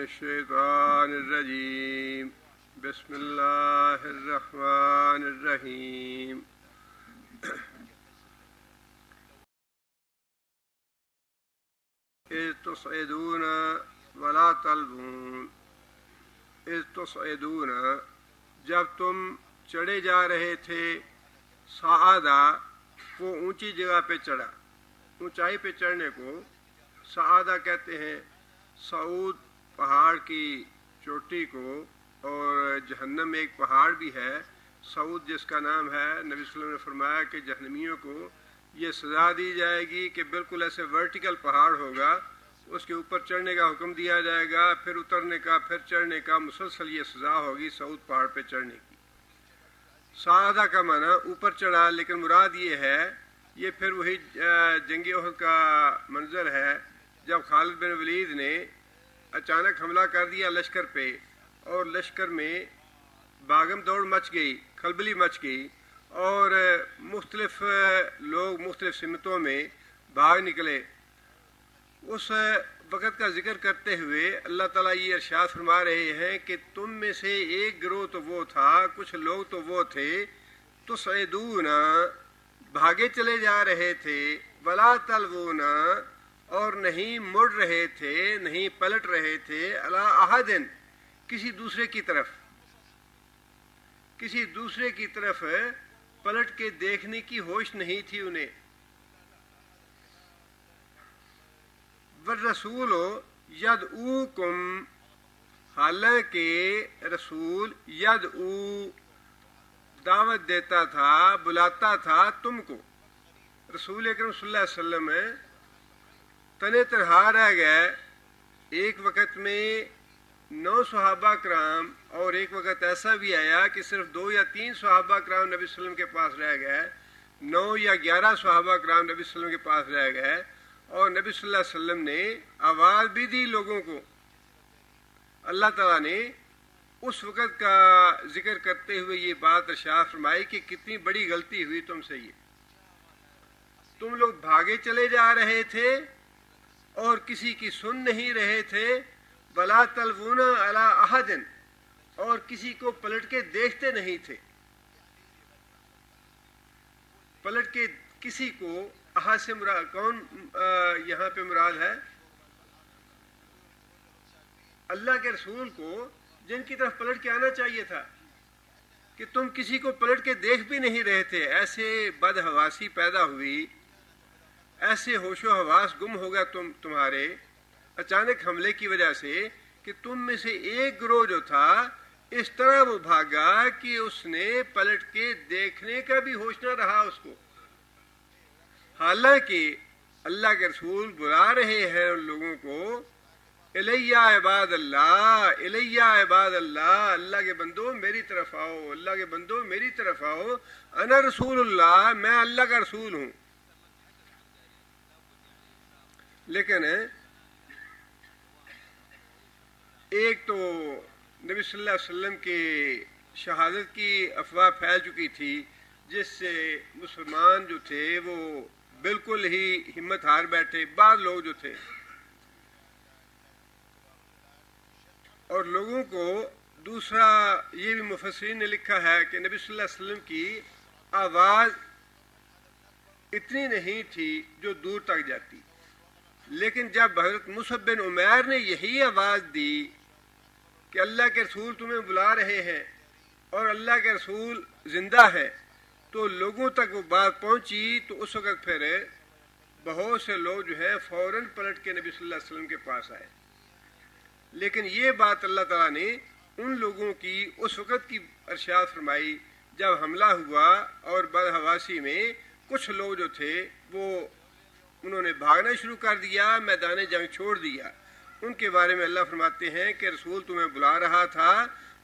الشیطان الرجیم بسم اللہ الرحمن الرحیم اذ تصعدون ولا تلوون اذ تصعدون جب تم چڑھے جا رہے تھے صعدہ وہ اونچی جگہ پہ چڑھا اونچائی پہ چڑھنے کو صعدہ کہتے ہیں صعود پہاڑ کی چوٹی کو اور جہنم میں ایک پہاڑ بھی ہے صعود جس کا نام ہے نبی صلی اللہ علیہ وسلم نے فرمایا کہ جہنمیوں کو یہ سزا دی جائے گی کہ بالکل ایسے ورٹیکل پہاڑ ہوگا اس کے اوپر چڑھنے کا حکم دیا جائے گا پھر اترنے کا پھر چڑھنے کا مسلسل یہ سزا ہوگی صعود پہاڑ پہ چڑھنے کی صعدہ کا معنی اوپر چڑھا لیکن مراد یہ ہے یہ پھر وہی جنگ احد کا منظر ہے جب خالد بن ولید نے اچانک حملہ کر دیا لشکر پہ اور لشکر میں بھاگم دوڑ مچ گئی کھلبلی مچ گئی اور مختلف لوگ مختلف سمتوں میں بھاگ نکلے اس وقت کا ذکر کرتے ہوئے اللہ تعالیٰ یہ ارشاد فرما رہے ہیں کہ تم میں سے ایک گروہ تو وہ تھا کچھ لوگ تو وہ تھے تصعدون بھاگے چلے جا رہے تھے ولا تلوون اور نہیں مڑ رہے تھے نہیں پلٹ رہے تھے علی احد کسی دوسرے کی طرف پلٹ کے دیکھنے کی ہوش نہیں تھی انہیں والرسول یدعوکم حالانکہ رسول یدعو دعوت دیتا تھا بلاتا تھا تم کو رسول اکرم صلی اللہ علیہ وسلم تنے تنہا رہ گئے ایک وقت میں 9 صحابہ کرام اور ایک وقت ایسا بھی آیا کہ صرف 2 یا 3 صحابہ کرام نبی صلی اللہ علیہ وسلم کے پاس رہ گئے 9 یا 11 صحابہ کرام نبی صلی اللہ علیہ وسلم کے پاس رہ گئے اور نبی صلی اللہ علیہ وسلم نے آواز بھی دی لوگوں کو اللہ تعالیٰ نے اس وقت کا ذکر کرتے ہوئے یہ بات ارشاد فرمائی کہ کتنی بڑی غلطی ہوئی تم سے یہ تم لوگ بھاگے چلے جا رہے تھے اور کسی کی سن نہیں رہے تھے ولا تلوون علی احد اور کسی کو پلٹ کے دیکھتے نہیں تھے پلٹ کے کسی کو احد سے مراد کون یہاں پہ مراد ہے اللہ کے رسول کو جن کی طرف پلٹ کے آنا چاہیے تھا کہ تم کسی کو پلٹ کے دیکھ بھی نہیں رہے تھے ایسے بدحواسی پیدا ہوئی ایسے ہوش و حواس گم ہو گیا تمہارے اچانک حملے کی وجہ سے کہ تم میں سے ایک گروہ جو تھا اس طرح وہ بھاگا کہ اس نے پلٹ کے دیکھنے کا بھی ہوش نہ رہا اس کو حالانکہ اللہ کے رسول بلا رہے ہیں ان لوگوں کو الیہ عباد اللہ الیہ عباد اللہ اللہ کے بندو میری طرف آؤ اللہ کے بندو میری طرف آؤ انا رسول اللہ میں اللہ کا رسول ہوں لیکن ایک تو نبی صلی اللہ علیہ وسلم کے شہادت کی افواہ پھیل چکی تھی جس سے مسلمان جو تھے وہ بالکل ہی ہمت ہار بیٹھے بعض لوگ جو تھے اور لوگوں کو دوسرا یہ بھی مفسرین نے لکھا ہے کہ نبی صلی اللہ علیہ وسلم کی آواز اتنی نہیں تھی جو دور تک جاتی لیکن جب حضرت مصعب بن عمیر نے یہی آواز دی کہ اللہ کے رسول تمہیں بلا رہے ہیں اور اللہ کے رسول زندہ ہے تو لوگوں تک وہ بات پہنچی تو اس وقت پھر بہت سے لوگ جو ہے فوراً پلٹ کے نبی صلی اللہ علیہ وسلم کے پاس آئے لیکن یہ بات اللہ تعالیٰ نے ان لوگوں کی اس وقت کی ارشاد فرمائی جب حملہ ہوا اور بدحواسی میں کچھ لوگ جو تھے وہ انہوں نے بھاگنا شروع کر دیا میدان جنگ چھوڑ دیا ان کے بارے میں اللہ فرماتے ہیں کہ رسول تمہیں بلا رہا تھا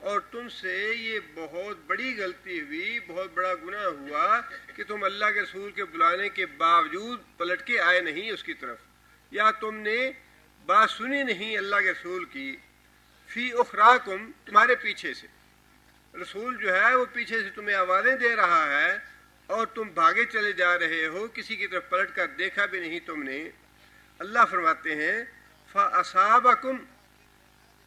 اور تم سے یہ بہت بڑی غلطی ہوئی بہت بڑا گناہ ہوا کہ تم اللہ کے رسول کے بلانے کے باوجود پلٹ کے آئے نہیں اس کی طرف یا تم نے بات سنی نہیں اللہ کے رسول کی فی اخراکم تمہارے پیچھے سے رسول جو ہے وہ پیچھے سے تمہیں آوازیں دے رہا ہے اور تم بھاگے چلے جا رہے ہو کسی کی طرف پلٹ کر دیکھا بھی نہیں تم نے اللہ فرماتے ہیں فَأَصَابَكُمْ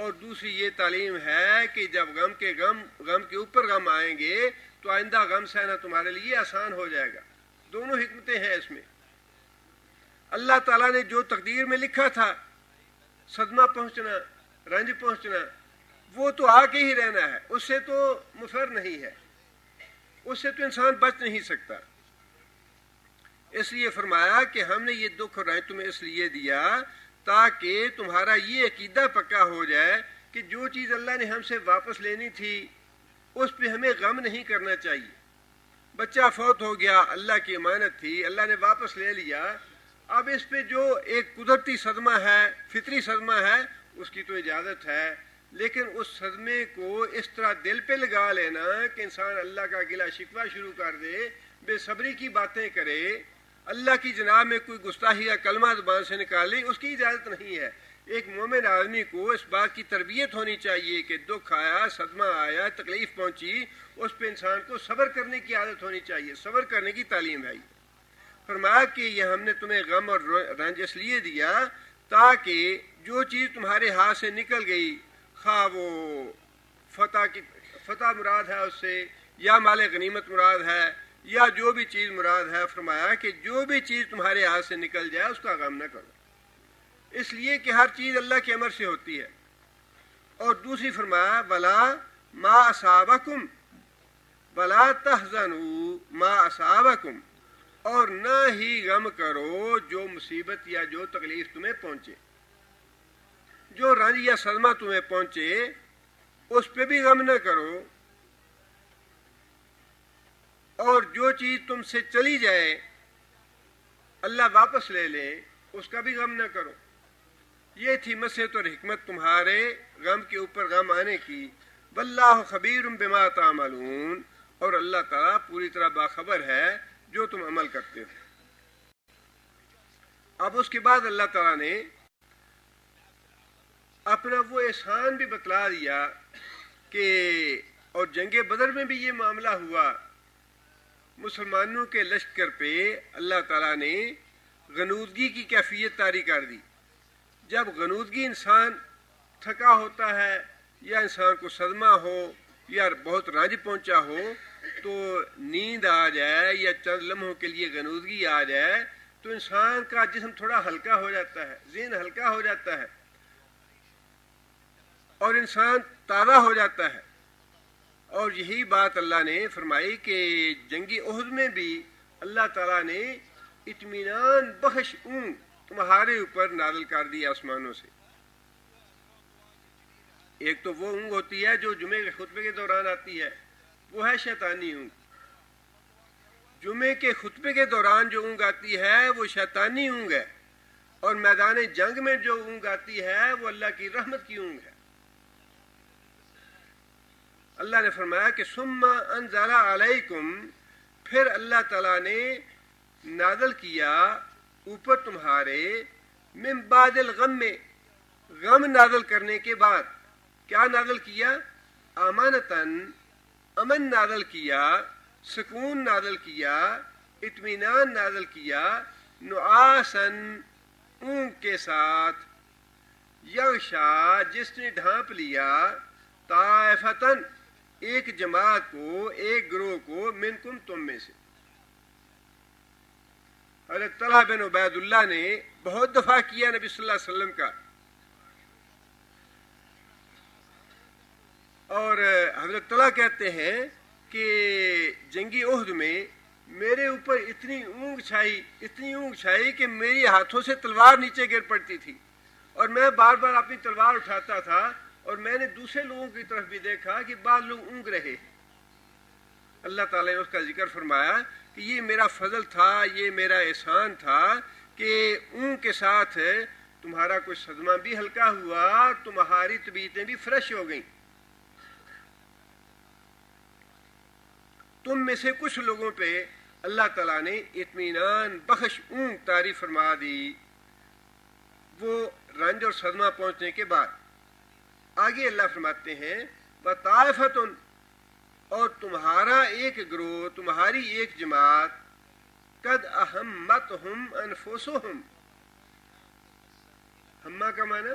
اور دوسری یہ تعلیم ہے کہ جب غم کے اوپر غم آئیں گے تو آئندہ غم سہنا تمہارے لیے آسان ہو جائے گا. دونوں حکمتیں ہیں اس میں. اللہ تعالیٰ نے جو تقدیر میں لکھا تھا، صدمہ پہنچنا، رنج پہنچنا، وہ تو آ کے ہی رہنا ہے، اس سے تو مفر نہیں ہے، اس سے تو انسان بچ نہیں سکتا. اس لیے فرمایا کہ ہم نے یہ دکھ اور رنج تمہیں اس لیے دیا تاکہ تمہارا یہ عقیدہ پکا ہو جائے کہ جو چیز اللہ نے ہم سے واپس لینی تھی اس پہ ہمیں غم نہیں کرنا چاہیے. بچہ فوت ہو گیا، اللہ کی امانت تھی، اللہ نے واپس لے لیا. اب اس پہ جو ایک قدرتی صدمہ ہے، فطری صدمہ ہے، اس کی تو اجازت ہے، لیکن اس صدمے کو اس طرح دل پہ لگا لینا کہ انسان اللہ کا گلہ شکوہ شروع کر دے، بے صبری کی باتیں کرے، اللہ کی جناب میں کوئی گستاخی کا کلمہ زبان سے نکالے، اس کی اجازت نہیں ہے. ایک مومن آدمی کو اس بات کی تربیت ہونی چاہیے کہ دکھ آیا، صدمہ آیا، تکلیف پہنچی، اس پہ انسان کو صبر کرنے کی عادت ہونی چاہیے. صبر کرنے کی تعلیم ہے. فرمایا کہ یہ ہم نے تمہیں غم اور رنج اس لیے دیا تاکہ جو چیز تمہارے ہاتھ سے نکل گئی، خواہ وہ فتح مراد ہے اس سے، یا مال غنیمت مراد ہے، یا جو بھی چیز مراد ہے، فرمایا کہ جو بھی چیز تمہارے ہاتھ سے نکل جائے اس کا غم نہ کرو، اس لیے کہ ہر چیز اللہ کے امر سے ہوتی ہے. اور دوسری فرمایا ولا ما اصابکم ولا تحزنوا ما اصابکم، اور نہ ہی غم کرو جو مصیبت یا جو تکلیف تمہیں پہنچے، جو رنج یا صدمہ تمہیں پہنچے اس پہ بھی غم نہ کرو، اور جو چیز تم سے چلی جائے اللہ واپس لے لے اس کا بھی غم نہ کرو. یہ تھی مصلحت اور حکمت تمہارے غم کے اوپر غم آنے کی. واللہ خبیر بما تعملون، اور اللہ تعالیٰ پوری طرح باخبر ہے جو تم عمل کرتے ہو. اب اس کے بعد اللہ تعالیٰ نے اپنا وہ احسان بھی بتلا دیا کہ اور جنگ بدر میں بھی یہ معاملہ ہوا. مسلمانوں کے لشکر پہ اللہ تعالیٰ نے غنودگی کی کیفیت طاری کر دی. جب غنودگی انسان تھکا ہوتا ہے یا انسان کو صدمہ ہو یا بہت رنج پہنچا ہو تو نیند آ جائے یا چند لمحوں کے لیے غنودگی آ جائے تو انسان کا جسم تھوڑا ہلکا ہو جاتا ہے، ذہن ہلکا ہو جاتا ہے اور انسان تازہ ہو جاتا ہے. اور یہی بات اللہ نے فرمائی کہ جنگی احد میں بھی اللہ تعالیٰ نے اطمینان بخش اونگ تمہارے اوپر نازل کر دی آسمانوں سے. ایک تو وہ اونگ ہوتی ہے جو جمعے کے خطبے کے دوران آتی ہے، وہ ہے شیطانی اونگ. جمعے کے خطبے کے دوران جو اونگ آتی ہے وہ شیطانی اونگ ہے، اور میدان جنگ میں جو اونگ آتی ہے وہ اللہ کی رحمت کی اونگ ہے. اللہ نے فرمایا کہ ثم انزل علیکم، پھر اللہ تعالیٰ نے نازل کیا اوپر تمہارے من بعد الغم، غم نازل کرنے کے بعد کیا نازل کیا؟ امانتاً، امن نازل کیا، سکون نازل کیا، اطمینان نازل کیا، نعاساً اونگ کے ساتھ، یغشا جس نے ڈھانپ لیا، طائفتاً ایک جماعت کو، ایک گروہ کو، منکم تم میں سے. حضرت طلحہ بن عبید اللہ نے بہت دفعہ کیا نبی صلی اللہ علیہ وسلم کا، اور حضرت طلحہ کہتے ہیں کہ جنگی احد میں میرے اوپر اتنی اونگ چھائی کہ میری ہاتھوں سے تلوار نیچے گر پڑتی تھی، اور میں بار بار اپنی تلوار اٹھاتا تھا، اور میں نے دوسرے لوگوں کی طرف بھی دیکھا کہ بعض لوگ اونگ رہے. اللہ تعالیٰ نے اس کا ذکر فرمایا کہ یہ میرا فضل تھا، یہ میرا احسان تھا کہ اونگ کے ساتھ تمہارا کوئی صدمہ بھی ہلکا ہوا، تمہاری طبیعتیں بھی فریش ہو گئیں. تم میں سے کچھ لوگوں پہ اللہ تعالیٰ نے اطمینان بخش اونگ طاری فرما دی وہ رنج اور صدمہ پہنچنے کے بعد. آگے اللہ فرماتے ہیں وطائفتن، اور تمہارا ایک گروہ، تمہاری ایک جماعت، قد اہمتہم انفسہم، ہمہ کا معنی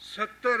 70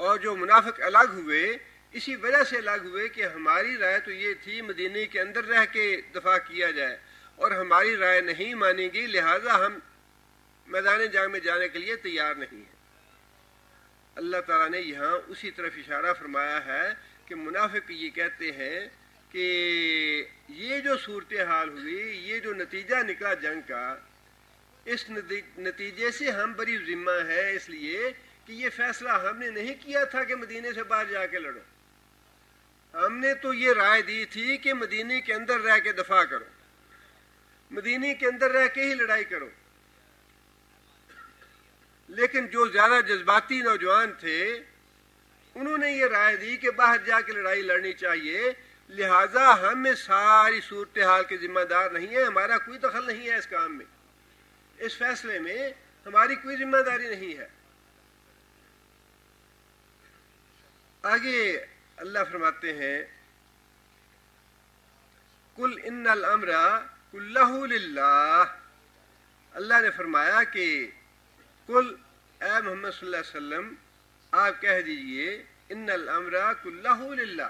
اور جو منافق الگ ہوئے اسی وجہ سے الگ ہوئے کہ ہماری رائے تو یہ تھی مدینے کے اندر رہ کے دفاع کیا جائے اور ہماری رائے نہیں مانی گئی، لہٰذا ہم میدان جنگ میں جانے کے لیے تیار نہیں ہیں۔ اللہ تعالیٰ نے یہاں اسی طرف اشارہ فرمایا ہے کہ منافق یہ کہتے ہیں کہ یہ جو صورتحال ہوئی، یہ جو نتیجہ نکلا جنگ کا، اس نتیجے سے ہم بری ذمہ ہیں، اس لیے کہ یہ فیصلہ ہم نے نہیں کیا تھا کہ مدینے سے باہر جا کے لڑو، ہم نے تو یہ رائے دی تھی کہ مدینے کے اندر رہ کے دفاع کرو، مدینے کے اندر رہ کے ہی لڑائی کرو۔ لیکن جو زیادہ جذباتی نوجوان تھے انہوں نے یہ رائے دی کہ باہر جا کے لڑائی لڑنی چاہیے، لہٰذا ہم میں ساری صورتحال کے ذمہ دار نہیں ہیں، ہمارا کوئی دخل نہیں ہے اس کام میں، اس فیصلے میں ہماری کوئی ذمہ داری نہیں ہے۔ آگے اللہ فرماتے ہیں قل ان الامر کلہ للہ، اللہ نے فرمایا کہ قل اے محمد صلی اللہ علیہ وسلم آپ کہہ دیجئے ان الامر کلہ للہ،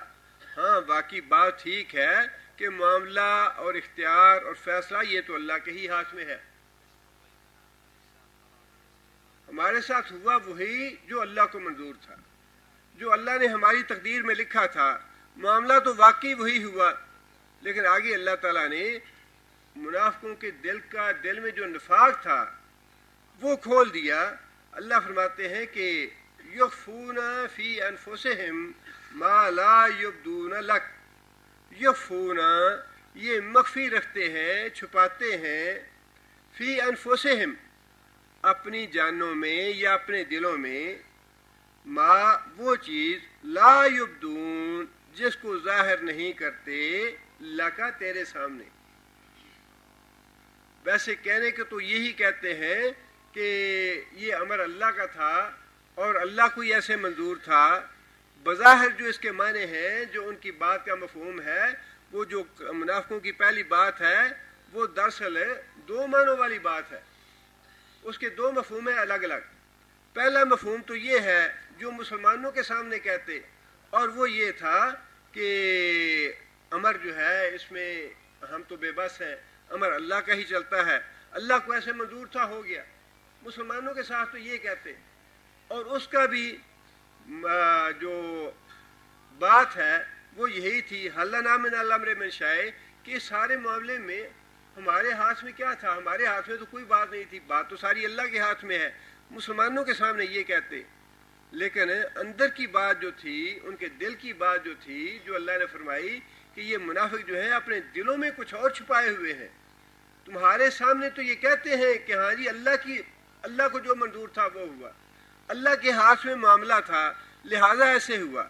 ہاں باقی بات ٹھیک ہے کہ معاملہ اور اختیار اور فیصلہ یہ تو اللہ کے ہی ہاتھ میں ہے، ہمارے ساتھ ہوا وہی جو اللہ کو منظور تھا، جو اللہ نے ہماری تقدیر میں لکھا تھا، معاملہ تو واقعی وہی ہوا، لیکن آگے اللہ تعالیٰ نے منافقوں کے دل میں جو نفاق تھا وہ کھول دیا۔ اللہ فرماتے ہیں کہ یخفون فی انفسہم ما لا یبدون لک، یخفون یہ مخفی رکھتے ہیں، چھپاتے ہیں، فی انفسہم اپنی جانوں میں یا اپنے دلوں میں، ما وہ چیز لا یبدون جس کو ظاہر نہیں کرتے، لکا تیرے سامنے۔ ویسے کہنے کے تو یہی کہتے ہیں کہ یہ امر اللہ کا تھا اور اللہ کو ہی ایسے منظور تھا، بظاہر جو اس کے معنی ہیں، جو ان کی بات کا مفہوم ہے، وہ جو منافقوں کی پہلی بات ہے وہ دراصل دو معنوں والی بات ہے، اس کے دو مفہوم ہیں الگ الگ۔ پہلا مفہوم تو یہ ہے جو مسلمانوں کے سامنے کہتے، اور وہ یہ تھا کہ امر جو ہے اس میں ہم تو بے بس ہیں، امر اللہ کا ہی چلتا ہے، اللہ کو ایسے منظور تھا، ہو گیا۔ مسلمانوں کے ساتھ تو یہ کہتے، اور اس کا بھی جو بات ہے وہ یہی تھی حل لنا من الامر من شیء، کہ سارے معاملے میں ہمارے ہاتھ میں کیا تھا، ہمارے ہاتھ میں تو کوئی بات نہیں تھی، بات تو ساری اللہ کے ہاتھ میں ہے۔ مسلمانوں کے سامنے یہ کہتے، لیکن اندر کی بات جو تھی، ان کے دل کی بات جو تھی، جو اللہ نے فرمائی کہ یہ منافق جو ہے اپنے دلوں میں کچھ اور چھپائے ہوئے ہیں، تمہارے سامنے تو یہ کہتے ہیں کہ ہاں جی اللہ کو جو منظور تھا وہ ہوا، اللہ کے ہاتھ میں معاملہ تھا لہذا ایسے ہوا،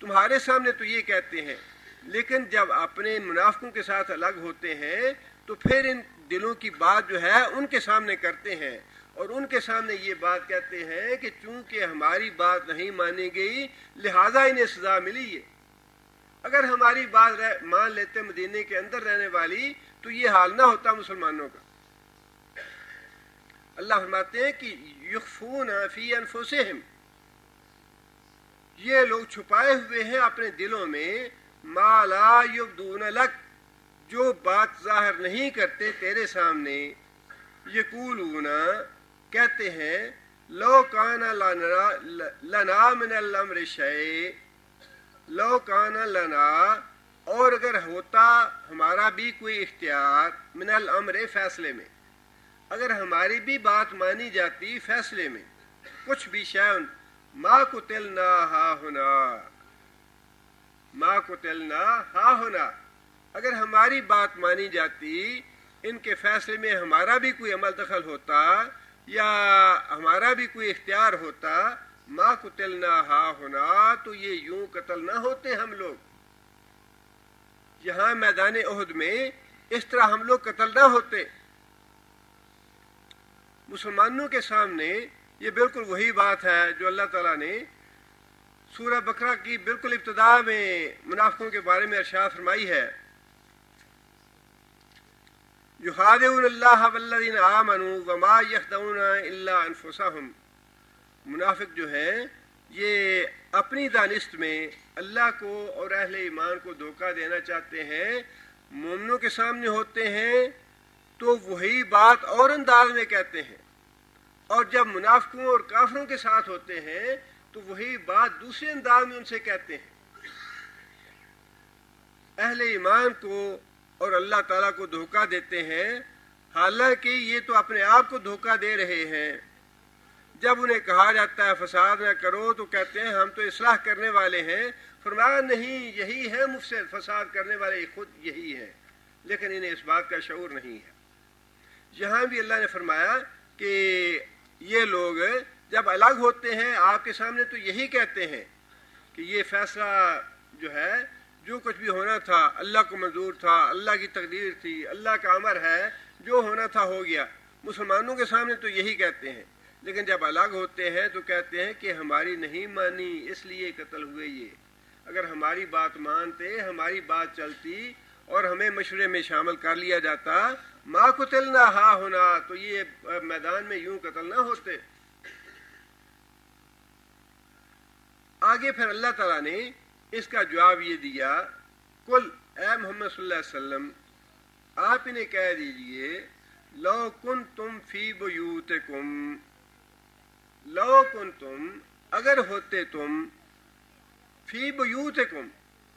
تمہارے سامنے تو یہ کہتے ہیں، لیکن جب اپنے منافقوں کے ساتھ الگ ہوتے ہیں تو پھر ان دلوں کی بات جو ہے ان کے سامنے کرتے ہیں، اور ان کے سامنے یہ بات کہتے ہیں کہ چونکہ ہماری بات نہیں مانی گئی لہذا انہیں سزا ملی ہے، اگر ہماری بات مان لیتے مدینے کے اندر رہنے والی تو یہ حال نہ ہوتا مسلمانوں کا۔ اللہ فرماتے ہیں کہ یخفون فی انفسہم، یہ لوگ چھپائے ہوئے ہیں اپنے دلوں میں، ما لا یبدون لک جو بات ظاہر نہیں کرتے تیرے سامنے، یقولون کہتے ہیں لو کان لنا من الامر شیء، لو کان لنا اور اگر ہوتا ہمارا بھی کوئی اختیار، من الامر فیصلے میں، اگر ہماری بھی بات مانی جاتی فیصلے میں، کچھ بھی شیء ما قتلنا ہا ہنا، ما قتلنا ہا ہنا، اگر ہماری بات مانی جاتی، ان کے فیصلے میں ہمارا بھی کوئی عمل دخل ہوتا یا ہمارا بھی کوئی اختیار ہوتا، ما قتلنا ہا ہنا تو یہ یوں قتل نہ ہوتے ہم لوگ، یہاں میدان احد میں اس طرح ہم لوگ قتل نہ ہوتے۔ مسلمانوں کے سامنے یہ بالکل وہی بات ہے جو اللہ تعالیٰ نے سورہ بقرہ کی بالکل ابتدا میں منافقوں کے بارے میں ارشاد فرمائی ہے، یخادعون اللہ والذین آمنوا وما یخدعون الا انفسہم، منافق جو ہیں یہ اپنی دانست میں اللہ کو اور اہل ایمان کو دھوکہ دینا چاہتے ہیں، مومنوں کے سامنے ہوتے ہیں تو وہی بات اور انداز میں کہتے ہیں، اور جب منافقوں اور کافروں کے ساتھ ہوتے ہیں تو وہی بات دوسرے انداز میں ان سے کہتے ہیں۔ اہل ایمان کو اور اللہ تعالیٰ کو دھوکہ دیتے ہیں، حالانکہ یہ تو اپنے آپ کو دھوکہ دے رہے ہیں۔ جب انہیں کہا جاتا ہے فساد نہ کرو تو کہتے ہیں ہم تو اصلاح کرنے والے ہیں۔ فرمایا نہیں، یہی ہے مفسد، فساد کرنے والے خود یہی ہیں، لیکن انہیں اس بات کا شعور نہیں ہے۔ یہاں بھی اللہ نے فرمایا کہ یہ لوگ جب الگ ہوتے ہیں آپ کے سامنے تو یہی کہتے ہیں کہ یہ فیصلہ جو ہے، جو کچھ بھی ہونا تھا اللہ کو منظور تھا، اللہ کی تقدیر تھی، اللہ کا امر ہے، جو ہونا تھا ہو گیا۔ مسلمانوں کے سامنے تو یہی کہتے ہیں، لیکن جب الگ ہوتے ہیں تو کہتے ہیں کہ ہماری نہیں مانی اس لیے قتل ہوئے یہ۔ اگر ہماری بات مانتے، ہماری بات چلتی اور ہمیں مشورے میں شامل کر لیا جاتا، ما قتلنا ہا ہونا، تو یہ میدان میں یوں قتل نہ ہوتے۔ آگے پھر اللہ تعالیٰ نے اس کا جواب یہ دیا، کل اے محمد صلی اللہ علیہ وسلم آپ انہیں کہہ دیجئے، لو کنتم فی بیوتکم، لو کنتم اگر ہوتے تم، فی بیوتکم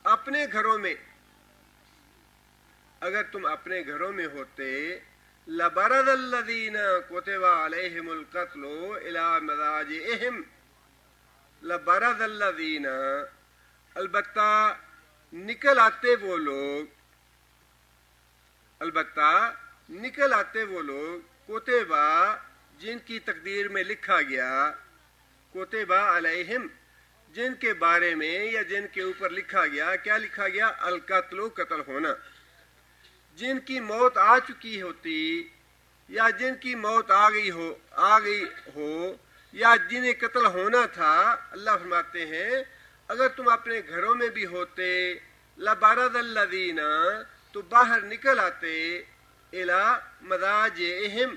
اپنے گھروں میں، اگر تم اپنے گھروں میں ہوتے، لبرز الذین کتب علیہم القتل الی مضاجعہم، لبرز الذین البتہ نکل آتے وہ لوگ، البتہ نکل آتے وہ لوگ، کتبہ جن کی تقدیر میں لکھا گیا، کتبہ علیہم جن کے بارے میں یا جن کے اوپر لکھا گیا، کیا لکھا گیا؟ القتل، قتل ہونا، جن کی موت آ چکی ہوتی یا جن کی موت آ گئی ہو یا جنہیں قتل ہونا تھا، اللہ فرماتے ہیں اگر تم اپنے گھروں میں بھی ہوتے، لبرز الذین تو باہر نکل آتے، الی مضاجعہم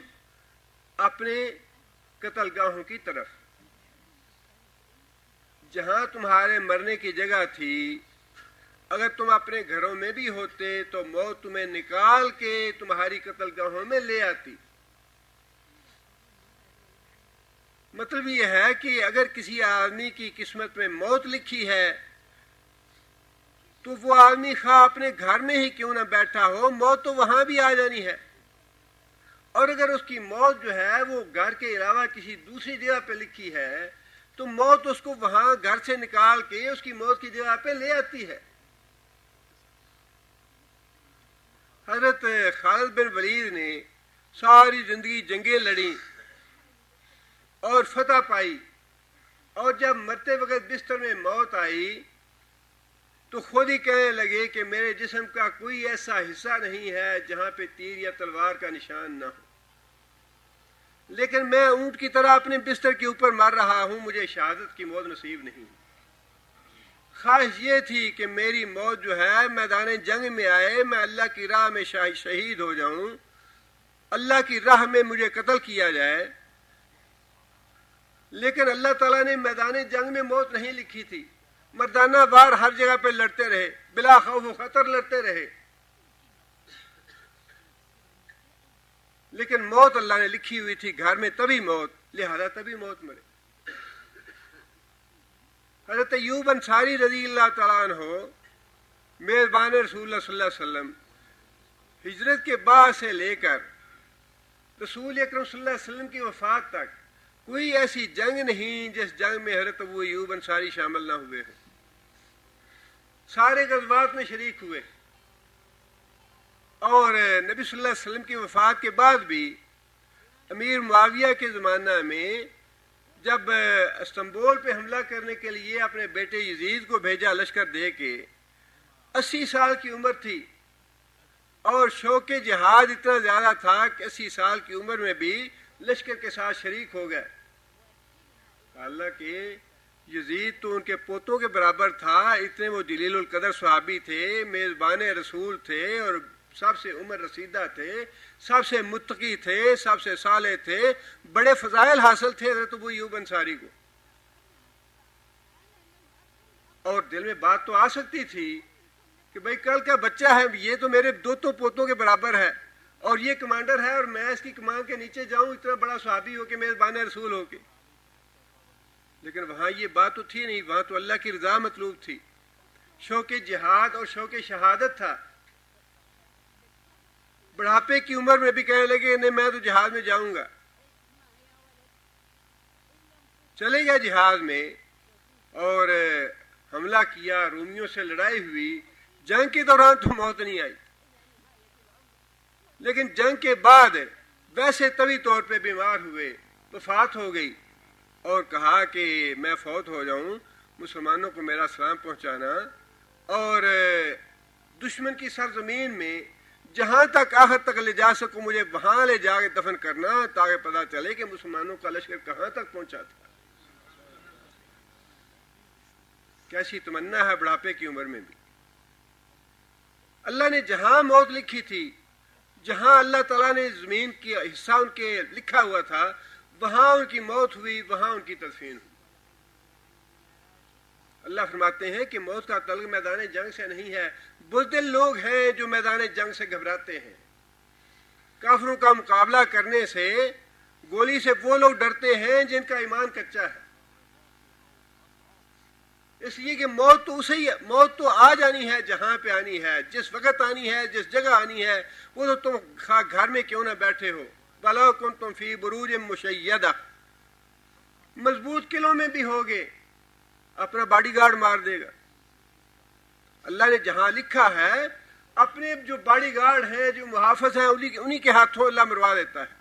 اپنے قتل گاہوں کی طرف، جہاں تمہارے مرنے کی جگہ تھی، اگر تم اپنے گھروں میں بھی ہوتے تو موت تمہیں نکال کے تمہاری قتل گاہوں میں لے آتی۔ مطلب یہ ہے کہ اگر کسی آدمی کی قسمت میں موت لکھی ہے تو وہ آدمی خواہ اپنے گھر میں ہی کیوں نہ بیٹھا ہو، موت تو وہاں بھی آ جانی ہے، اور اگر اس کی موت جو ہے وہ گھر کے علاوہ کسی دوسری جگہ پہ لکھی ہے تو موت اس کو وہاں گھر سے نکال کے اس کی موت کی جگہ پہ لے آتی ہے۔ حضرت خالد بن ولید نے ساری زندگی جنگیں لڑیں اور فتح پائی، اور جب مرتے وقت بستر میں موت آئی تو خود ہی کہنے لگے کہ میرے جسم کا کوئی ایسا حصہ نہیں ہے جہاں پہ تیر یا تلوار کا نشان نہ ہو، لیکن میں اونٹ کی طرح اپنے بستر کے اوپر مر رہا ہوں، مجھے شہادت کی موت نصیب نہیں۔ خواہش یہ تھی کہ میری موت جو ہے میدان جنگ میں آئے، میں اللہ کی راہ میں شہید ہو جاؤں، اللہ کی راہ میں مجھے قتل کیا جائے، لیکن اللہ تعالیٰ نے میدان جنگ میں موت نہیں لکھی تھی، مردانہ وار ہر جگہ پہ لڑتے رہے، بلا خوف و خطر لڑتے رہے، لیکن موت اللہ نے لکھی ہوئی تھی گھر میں، تبھی موت، لہذا تبھی موت مرے۔ حضرت ایوب انصاری رضی اللہ تعالیٰ عنہ میزبان رسول اللہ صلی اللہ علیہ وسلم، ہجرت کے بعد سے لے کر رسول اکرم صلی اللہ علیہ وسلم کی وفات تک کوئی ایسی جنگ نہیں جس جنگ میں حضرت ابو ایوب انصاری شامل نہ ہوئے ہیں، سارے غزوات میں شریک ہوئے، اور نبی صلی اللہ علیہ وسلم کی وفات کے بعد بھی امیر معاویہ کے زمانہ میں جب استنبول پہ حملہ کرنے کے لیے اپنے بیٹے یزید کو بھیجا لشکر دے کے، 80 سال کی عمر تھی اور شوق جہاد اتنا زیادہ تھا کہ 80 سال کی عمر میں بھی لشکر کے ساتھ شریک ہو گئے، حالانکہ یزید تو ان کے پوتوں کے برابر تھا، اتنے وہ جلیل القدر صحابی تھے، میزبان رسول تھے اور سب سے عمر رسیدہ تھے، سب سے متقی تھے، سب سے صالح تھے، بڑے فضائل حاصل تھے حضرت ابو ایوب انصاری کو، اور دل میں بات تو آ سکتی تھی کہ بھائی کل کا بچہ ہے، یہ تو میرے دو پوتوں کے برابر ہے اور یہ کمانڈر ہے اور میں اس کی کمان کے نیچے جاؤں اتنا بڑا صحابی ہو کے میزبان رسول ہو کے. لیکن وہاں یہ بات تو تھی نہیں، وہاں تو اللہ کی رضا مطلوب تھی، شوق جہاد اور شوق شہادت تھا. بڑھاپے کی عمر میں بھی کہنے لگے نہیں میں تو جہاد میں جاؤں گا. چلے گیا جہاد میں اور حملہ کیا، رومیوں سے لڑائی ہوئی. جنگ کے دوران تو موت نہیں آئی، لیکن جنگ کے بعد ویسے طبی طور پہ بیمار ہوئے، وفات ہو گئی اور کہا کہ میں فوت ہو جاؤں، مسلمانوں کو میرا سلام پہنچانا اور دشمن کی سرزمین میں جہاں تک آخر تک لے جا سکوں مجھے وہاں لے جا کے دفن کرنا تاکہ پتہ چلے کہ مسلمانوں کا لشکر کہاں تک پہنچا تھا. کیسی تمنا ہے بڑھاپے کی عمر میں بھی. اللہ نے جہاں موت لکھی تھی، جہاں اللہ تعالیٰ نے زمین کی حصہ ان کے لکھا ہوا تھا وہاں ان کی موت ہوئی، وہاں ان کی تدفین ہوئی. اللہ فرماتے ہیں کہ موت کا تعلق میدان جنگ سے نہیں ہے. بزدل لوگ ہیں جو میدان جنگ سے گھبراتے ہیں. کافروں کا مقابلہ کرنے سے گولی سے وہ لوگ ڈرتے ہیں جن کا ایمان کچا ہے. اس لیے کہ موت تو آ جانی ہے، جہاں پہ آنی ہے، جس وقت آنی ہے، جس جگہ آنی ہے. وہ تو تم گھر میں کیوں نہ بیٹھے ہو، وَلَوْ كُنْتُمْ فِي بُرُوجٍ مُشَيَّدَةٍ، مضبوط قلعوں میں بھی ہوگے اپنا باڈی گارڈ مار دے گا. اللہ نے جہاں لکھا ہے اپنے جو باڈی گارڈ ہیں، جو محافظ ہیں، انہی کے ہاتھوں اللہ مروا دیتا ہے.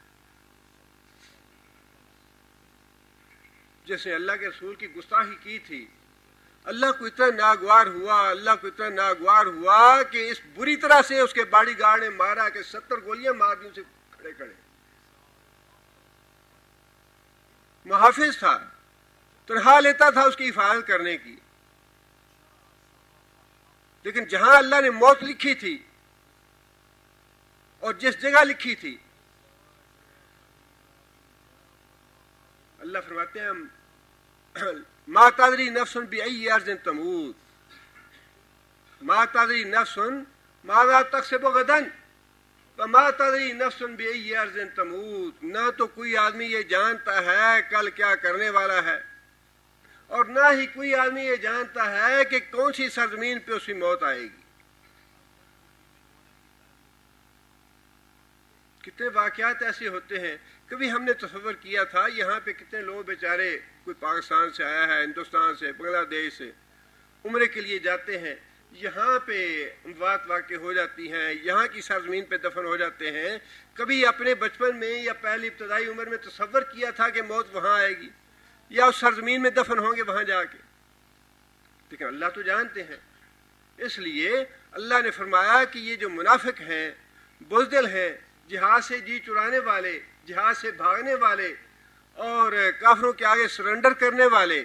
جس نے اللہ کے رسول کی گستاخی کی تھی، اللہ کو اتنا ناگوار ہوا کہ اس بری طرح سے اس کے باڈی گارڈ نے مارا کہ 70 گولیاں مار دی اسے کھڑے. محافظ تھا، تنخواہ لیتا تھا اس کی حفاظت کرنے کی. لیکن جہاں اللہ نے موت لکھی تھی اور جس جگہ لکھی تھی، اللہ فرماتے ہیں ما تدری نفس بأي ارض تموت، ما تدری نفس ماذا تکسب غدا وما تدری نفس بأي ارض تموت. نہ تو کوئی آدمی یہ جانتا ہے کل کیا کرنے والا ہے، اور نہ ہی کوئی آدمی یہ جانتا ہے کہ کون سی سرزمین پہ اس کی موت آئے گی. کتنے واقعات ایسے ہوتے ہیں. کبھی ہم نے تصور کیا تھا یہاں پہ کتنے لوگ بیچارے، کوئی پاکستان سے آیا ہے، ہندوستان سے، بنگلہ دیش سے عمرے کے لیے جاتے ہیں، یہاں پہ اموات واقع ہو جاتی ہیں، یہاں کی سرزمین پہ دفن ہو جاتے ہیں. کبھی اپنے بچپن میں یا پہلی ابتدائی عمر میں تصور کیا تھا کہ موت وہاں آئے گی یا اس سرزمین میں دفن ہوں گے وہاں جا کے. لیکن اللہ تو جانتے ہیں. اس لیے اللہ نے فرمایا کہ یہ جو منافق ہیں، بزدل ہیں، جہاد سے جی چرانے والے، جہاد سے بھاگنے والے اور کافروں کے آگے سرنڈر کرنے والے،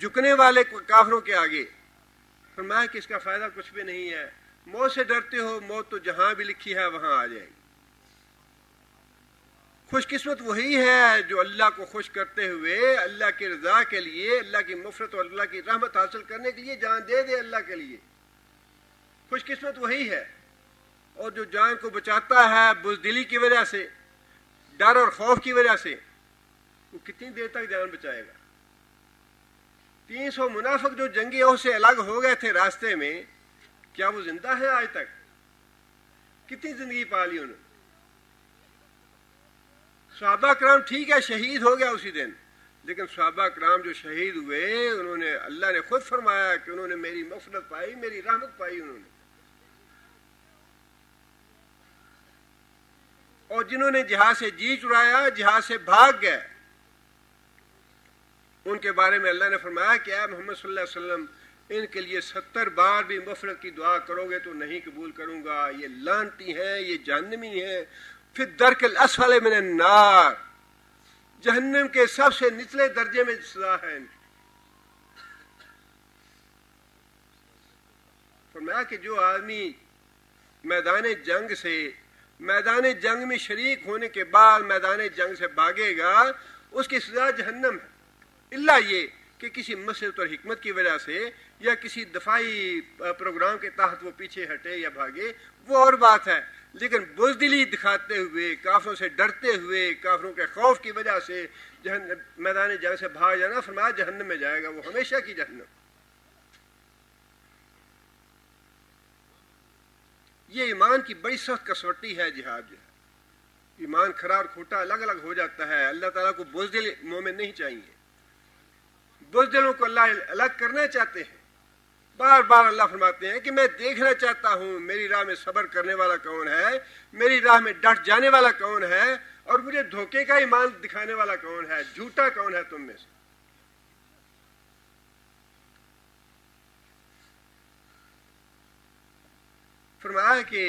جھکنے والے کافروں کے آگے، فرمایا کہ اس کا فائدہ کچھ بھی نہیں ہے. موت سے ڈرتے ہو، موت تو جہاں بھی لکھی ہے وہاں آ جائے گی. خوش قسمت وہی ہے جو اللہ کو خوش کرتے ہوئے اللہ کی رضا کے لیے، اللہ کی مغفرت اور اللہ کی رحمت حاصل کرنے کے لیے جان دے دے اللہ کے لیے. خوش قسمت وہی ہے. اور جو جان کو بچاتا ہے بزدلی کی وجہ سے، ڈر اور خوف کی وجہ سے، وہ کتنی دیر تک جان بچائے گا. 300 منافق جو جنگی عہد سے الگ ہو گئے تھے راستے میں، کیا وہ زندہ ہیں آج تک؟ کتنی زندگی پا لی انہوں نے. صحابہ کرام ٹھیک ہے شہید ہو گیا اسی دن، لیکن صحابہ کرام جو شہید ہوئے انہوں نے، اللہ نے خود فرمایا کہ انہوں نے میری مغفرت پائی، میری رحمت پائی انہوں نے. اور جنہوں نے جہاد سے جی چرایا، جہاد سے بھاگ گئے، ان کے بارے میں اللہ نے فرمایا کہ اے محمد صلی اللہ علیہ وسلم ان کے لیے 70 بار بھی مغفرت کی دعا کرو گے تو نہیں قبول کروں گا. یہ لعنتی ہیں، یہ جہنمی ہیں. فی الدرک الاسفل من النار، جہنم کے سب سے نچلے درجے میں سزا ہے. فرمایا کہ جو آدمی میدان جنگ سے، میدان جنگ میں شریک ہونے کے بعد میدان جنگ سے بھاگے گا، اس کی سزا جہنم ہے، الا یہ کہ کسی مصلحت اور حکمت کی وجہ سے یا کسی دفاعی پروگرام کے تحت وہ پیچھے ہٹے یا بھاگے، وہ اور بات ہے، لیکن بزدلی دکھاتے ہوئے، کافروں سے ڈرتے ہوئے، کافروں کے خوف کی وجہ سے میدان جنگ سے بھاگ جانا، فرمایا جہنم میں جائے گا، وہ ہمیشہ کی جہنم۔ یہ ایمان کی بڑی سخت کسوٹی ہے جہاد جو ہے۔ ایمان کھرا اور کھوٹا الگ الگ ہو جاتا ہے۔ اللہ تعالیٰ کو بزدل مومن نہیں چاہیے، بزدلوں کو اللہ الگ کرنا چاہتے ہیں۔ بار بار اللہ فرماتے ہیں کہ میں دیکھنا چاہتا ہوں میری راہ میں صبر کرنے والا کون ہے، میری راہ میں ڈٹ جانے والا کون ہے، اور مجھے دھوکے کا ایمان دکھانے والا کون ہے، جھوٹا کون ہے تم میں سے۔ فرمایا کہ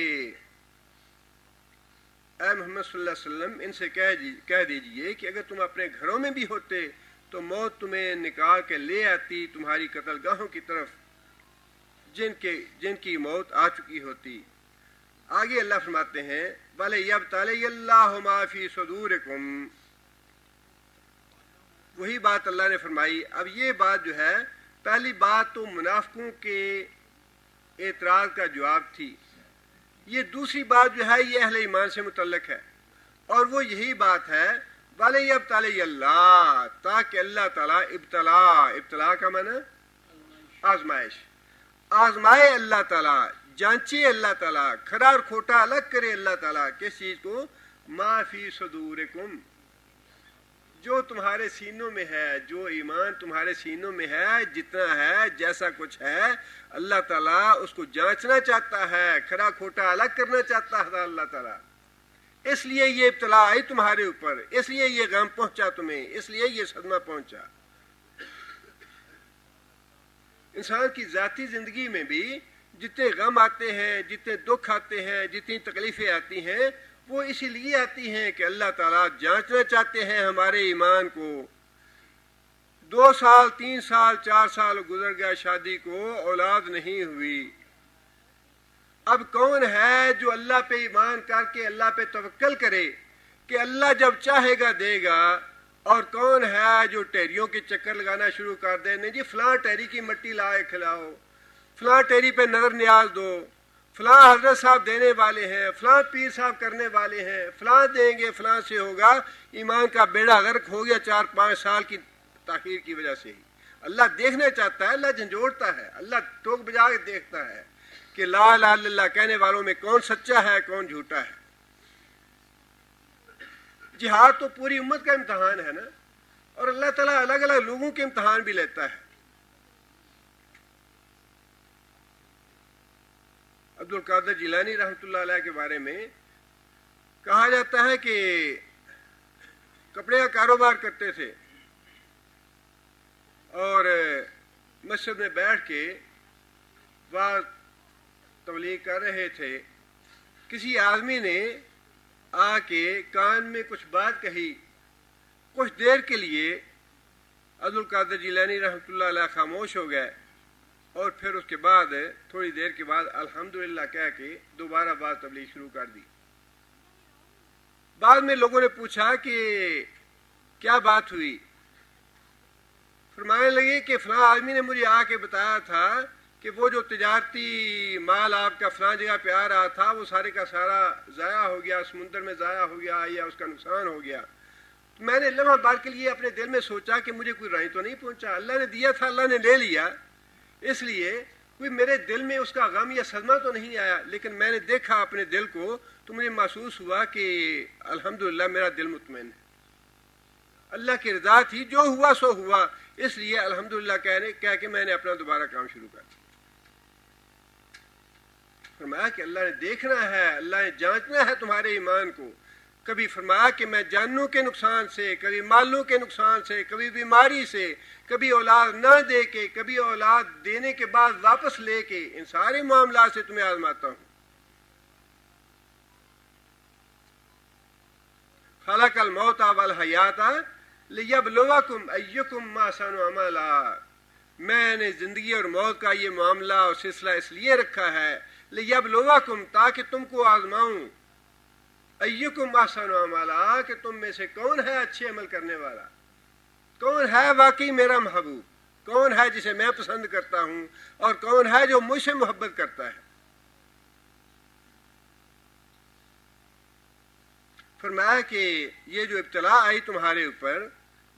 اے محمد صلی اللہ علیہ وسلم ان سے کہہ دیجئے کہ اگر تم اپنے گھروں میں بھی ہوتے تو موت تمہیں نکال کے لے آتی تمہاری قتل گاہوں کی طرف جن کی موت آ چکی ہوتی۔ آگے اللہ فرماتے ہیں وَلَيَبْتَلِيَ اللَّهُ مَا فِي صُدُورِكُمْ، وہی بات اللہ نے فرمائی۔ اب یہ بات جو ہے، پہلی بات تو منافقوں کے اعتراض کا جواب تھی، یہ دوسری بات جو ہے یہ اہل ایمان سے متعلق ہے، اور وہ یہی بات ہے وَلَيَبْتَلِيَ اللَّهُ، تاکہ اللہ تعالیٰ ابتلا کا معنی آزمائش، آزمائے اللہ تعالیٰ، جانچے اللہ تعالیٰ، کھرا اور کھوٹا الگ کرے اللہ تعالیٰ۔ کس چیز کو؟ ما فی صدورکم، جو تمہارے سینوں میں ہے، جو ایمان تمہارے سینوں میں ہے، جتنا ہے، جیسا کچھ ہے، اللہ تعالیٰ اس کو جانچنا چاہتا ہے، کھرا کھوٹا الگ کرنا چاہتا ہے اللہ تعالیٰ۔ اس لیے یہ ابتلا آئی تمہارے اوپر، اس لیے یہ غم پہنچا تمہیں، اس لیے یہ صدمہ پہنچا۔ انسان کی ذاتی زندگی میں بھی جتنے غم آتے ہیں، جتنے دکھ آتے ہیں، جتنی تکلیفیں آتی ہیں، وہ اسی لیے آتی ہیں کہ اللہ تعالیٰ جانچنا چاہتے ہیں ہمارے ایمان کو۔ 2 سال 3 سال 4 سال گزر گیا شادی کو، اولاد نہیں ہوئی، اب کون ہے جو اللہ پہ ایمان کر کے اللہ پہ توکل کرے کہ اللہ جب چاہے گا دے گا، اور کون ہے جو ٹہریوں کے چکر لگانا شروع کر دے، نہیں جی فلاں ٹہری کی مٹی لائے کھلاؤ، فلاں ٹہری پہ نظر نیاز دو، فلاں حضرت صاحب دینے والے ہیں، فلاں پیر صاحب کرنے والے ہیں، فلاں دیں گے، فلاں سے ہوگا۔ ایمان کا بیڑا غرق ہو گیا 4-5 سال کی تاخیر کی وجہ سے ہی۔ اللہ دیکھنا چاہتا ہے، اللہ جھنجھوڑتا ہے، اللہ ٹوک بجا کے دیکھتا ہے کہ لا الہ الا اللہ کہنے والوں میں کون سچا ہے کون جھوٹا ہے۔ جہاد تو پوری امت کا امتحان ہے نا، اور اللہ تعالیٰ الگ الگ لوگوں کے امتحان بھی لیتا ہے۔ عبد القادر جیلانی رحمۃ اللہ علیہ کے بارے میں کہا جاتا ہے کہ کپڑے کا کاروبار کرتے تھے اور مسجد میں بیٹھ کے واعظ تبلیغ کر رہے تھے، کسی آدمی نے آ کے کان میں کچھ بات کہی، کچھ دیر کے لیے عبد القادر جیلانی رحمۃ اللہ علیہ خاموش ہو گئے، اور پھر اس کے بعد تھوڑی دیر کے بعد الحمدللہ کہہ کے دوبارہ بات تبلیغ شروع کر دی۔ بعد میں لوگوں نے پوچھا کہ کیا بات ہوئی؟ فرمانے لگے کہ فلاں آدمی نے مجھے آ کے بتایا تھا کہ وہ جو تجارتی مال آپ کا فلاں جگہ پہ آ رہا تھا وہ سارے کا سارا ضائع ہو گیا، سمندر میں ضائع ہو گیا یا اس کا نقصان ہو گیا۔ تو میں نے لمحہ بار کے لیے اپنے دل میں سوچا کہ مجھے کوئی رائے تو نہیں پہنچا، اللہ نے دیا تھا، اللہ نے لے لیا، اس لیے کوئی میرے دل میں اس کا غم یا صدمہ تو نہیں آیا، لیکن میں نے دیکھا اپنے دل کو تو مجھے محسوس ہوا کہ الحمدللہ میرا دل مطمئن ہے، اللہ کی رضا تھی، جو ہوا سو ہوا، اس لیے الحمدللہ کہہ کے میں نے اپنا دوبارہ کام شروع کر دیا۔ فرمایا کہ اللہ نے دیکھنا ہے، اللہ نے جانچنا ہے تمہارے ایمان کو۔ کبھی فرمایا کہ میں جانوں کے نقصان سے، کبھی مالوں کے نقصان سے، کبھی بیماری سے، کبھی اولاد نہ دے کے، کبھی اولاد دینے کے بعد واپس لے کے، ان سارے معاملات سے تمہیں آزماتا ہوں۔ خلق الموت والحیات لیبلوکم ایکم احسن عملا، میں نے زندگی اور موت کا یہ معاملہ اور سلسلہ اس لیے رکھا ہے لیبلوکم، تاکہ تم کو آزماؤں، ایکم احسن عملا، کہ تم میں سے کون ہے اچھے عمل کرنے والا، کون ہے واقعی میرا محبوب۔ کون ہے جسے میں پسند کرتا ہوں اور کون ہے جو مجھ سے محبت کرتا ہے. فرمایا کہ یہ جو ابتلا آئی تمہارے اوپر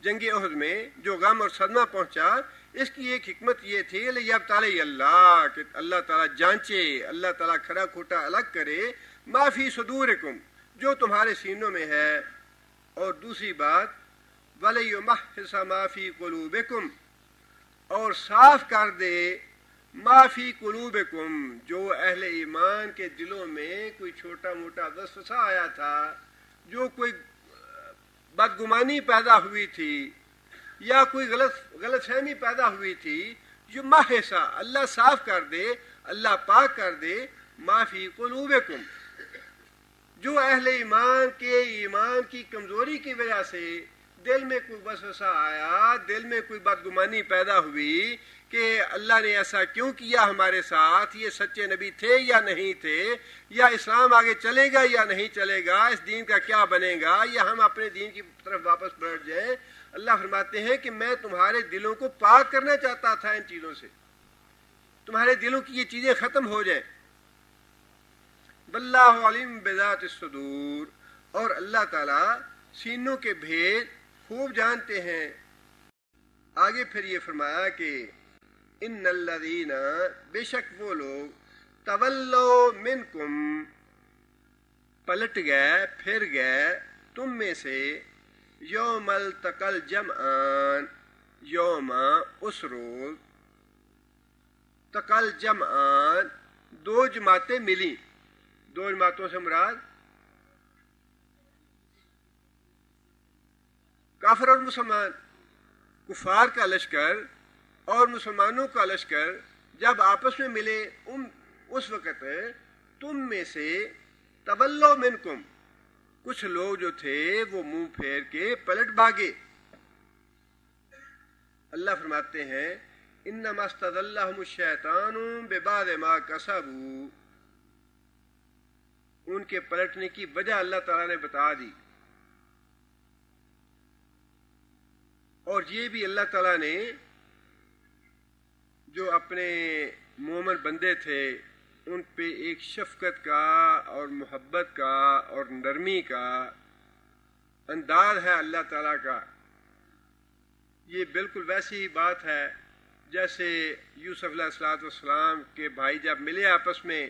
جنگ احد میں، جو غم اور صدمہ پہنچا، اس کی ایک حکمت یہ تھی لیبتلی اللہ، کہ اللہ تعالیٰ جانچے، اللہ تعالیٰ کھرا کھوٹا الگ کرے ما فی صدورکم، جو تمہارے سینوں میں ہے. اور دوسری بات ولیمحص ما فی قلوبکم، اور صاف کر دے ما فی قلوبکم، جو اہل ایمان کے دلوں میں کوئی چھوٹا موٹا وسوسہ آیا تھا، جو کوئی بدگمانی پیدا ہوئی تھی یا کوئی غلط فہمی پیدا ہوئی تھی، جو محصا اللہ صاف کر دے، اللہ پاک کر دے ما فی قلوبکم، جو اہل ایمان کے ایمان کی کمزوری کی وجہ سے دل میں کوئی وسوسہ آیا، دل میں کوئی بدگمانی پیدا ہوئی کہ اللہ نے ایسا کیوں کیا ہمارے ساتھ، یہ سچے نبی تھے یا نہیں تھے، یا اسلام آگے چلے گا یا نہیں چلے گا، اس دین کا کیا بنے گا، یا ہم اپنے دین کی طرف واپس پلٹ جائیں. اللہ فرماتے ہیں کہ میں تمہارے دلوں کو پاک کرنا چاہتا تھا ان چیزوں سے، تمہارے دلوں کی یہ چیزیں ختم ہو جائیں. واللہ علیم بذات الصدور، اور اللہ تعالیٰ سینوں کے بھید خوب جانتے ہیں. آگے پھر یہ فرمایا کہ ان الذین، بے شک وہ لوگ، تولوا منکم، پلٹ گئے پھر گئے تم میں سے، یوم التقی الجمعان، یوم اس روز، تقی الجمعان دو جماعتیں ملیں. دو جماعتوں سے مراد کافر اور مسلمان، کفار کا لشکر اور مسلمانوں کا لشکر جب آپس میں ملے، اس وقت تم میں سے تولوا منکم، کچھ لوگ جو تھے وہ منہ پھیر کے پلٹ بھاگے. اللہ فرماتے ہیں انما استزلهم الشیطان ببعض ما کسبوا، ان کے پلٹنے کی وجہ اللہ تعالیٰ نے بتا دی. اور یہ بھی اللہ تعالیٰ نے جو اپنے مومن بندے تھے ان پہ ایک شفقت کا اور محبت کا اور نرمی کا انداز ہے اللہ تعالیٰ کا. یہ بالکل ویسی ہی بات ہے جیسے یوسف علیہ السلام کے بھائی جب ملے آپس میں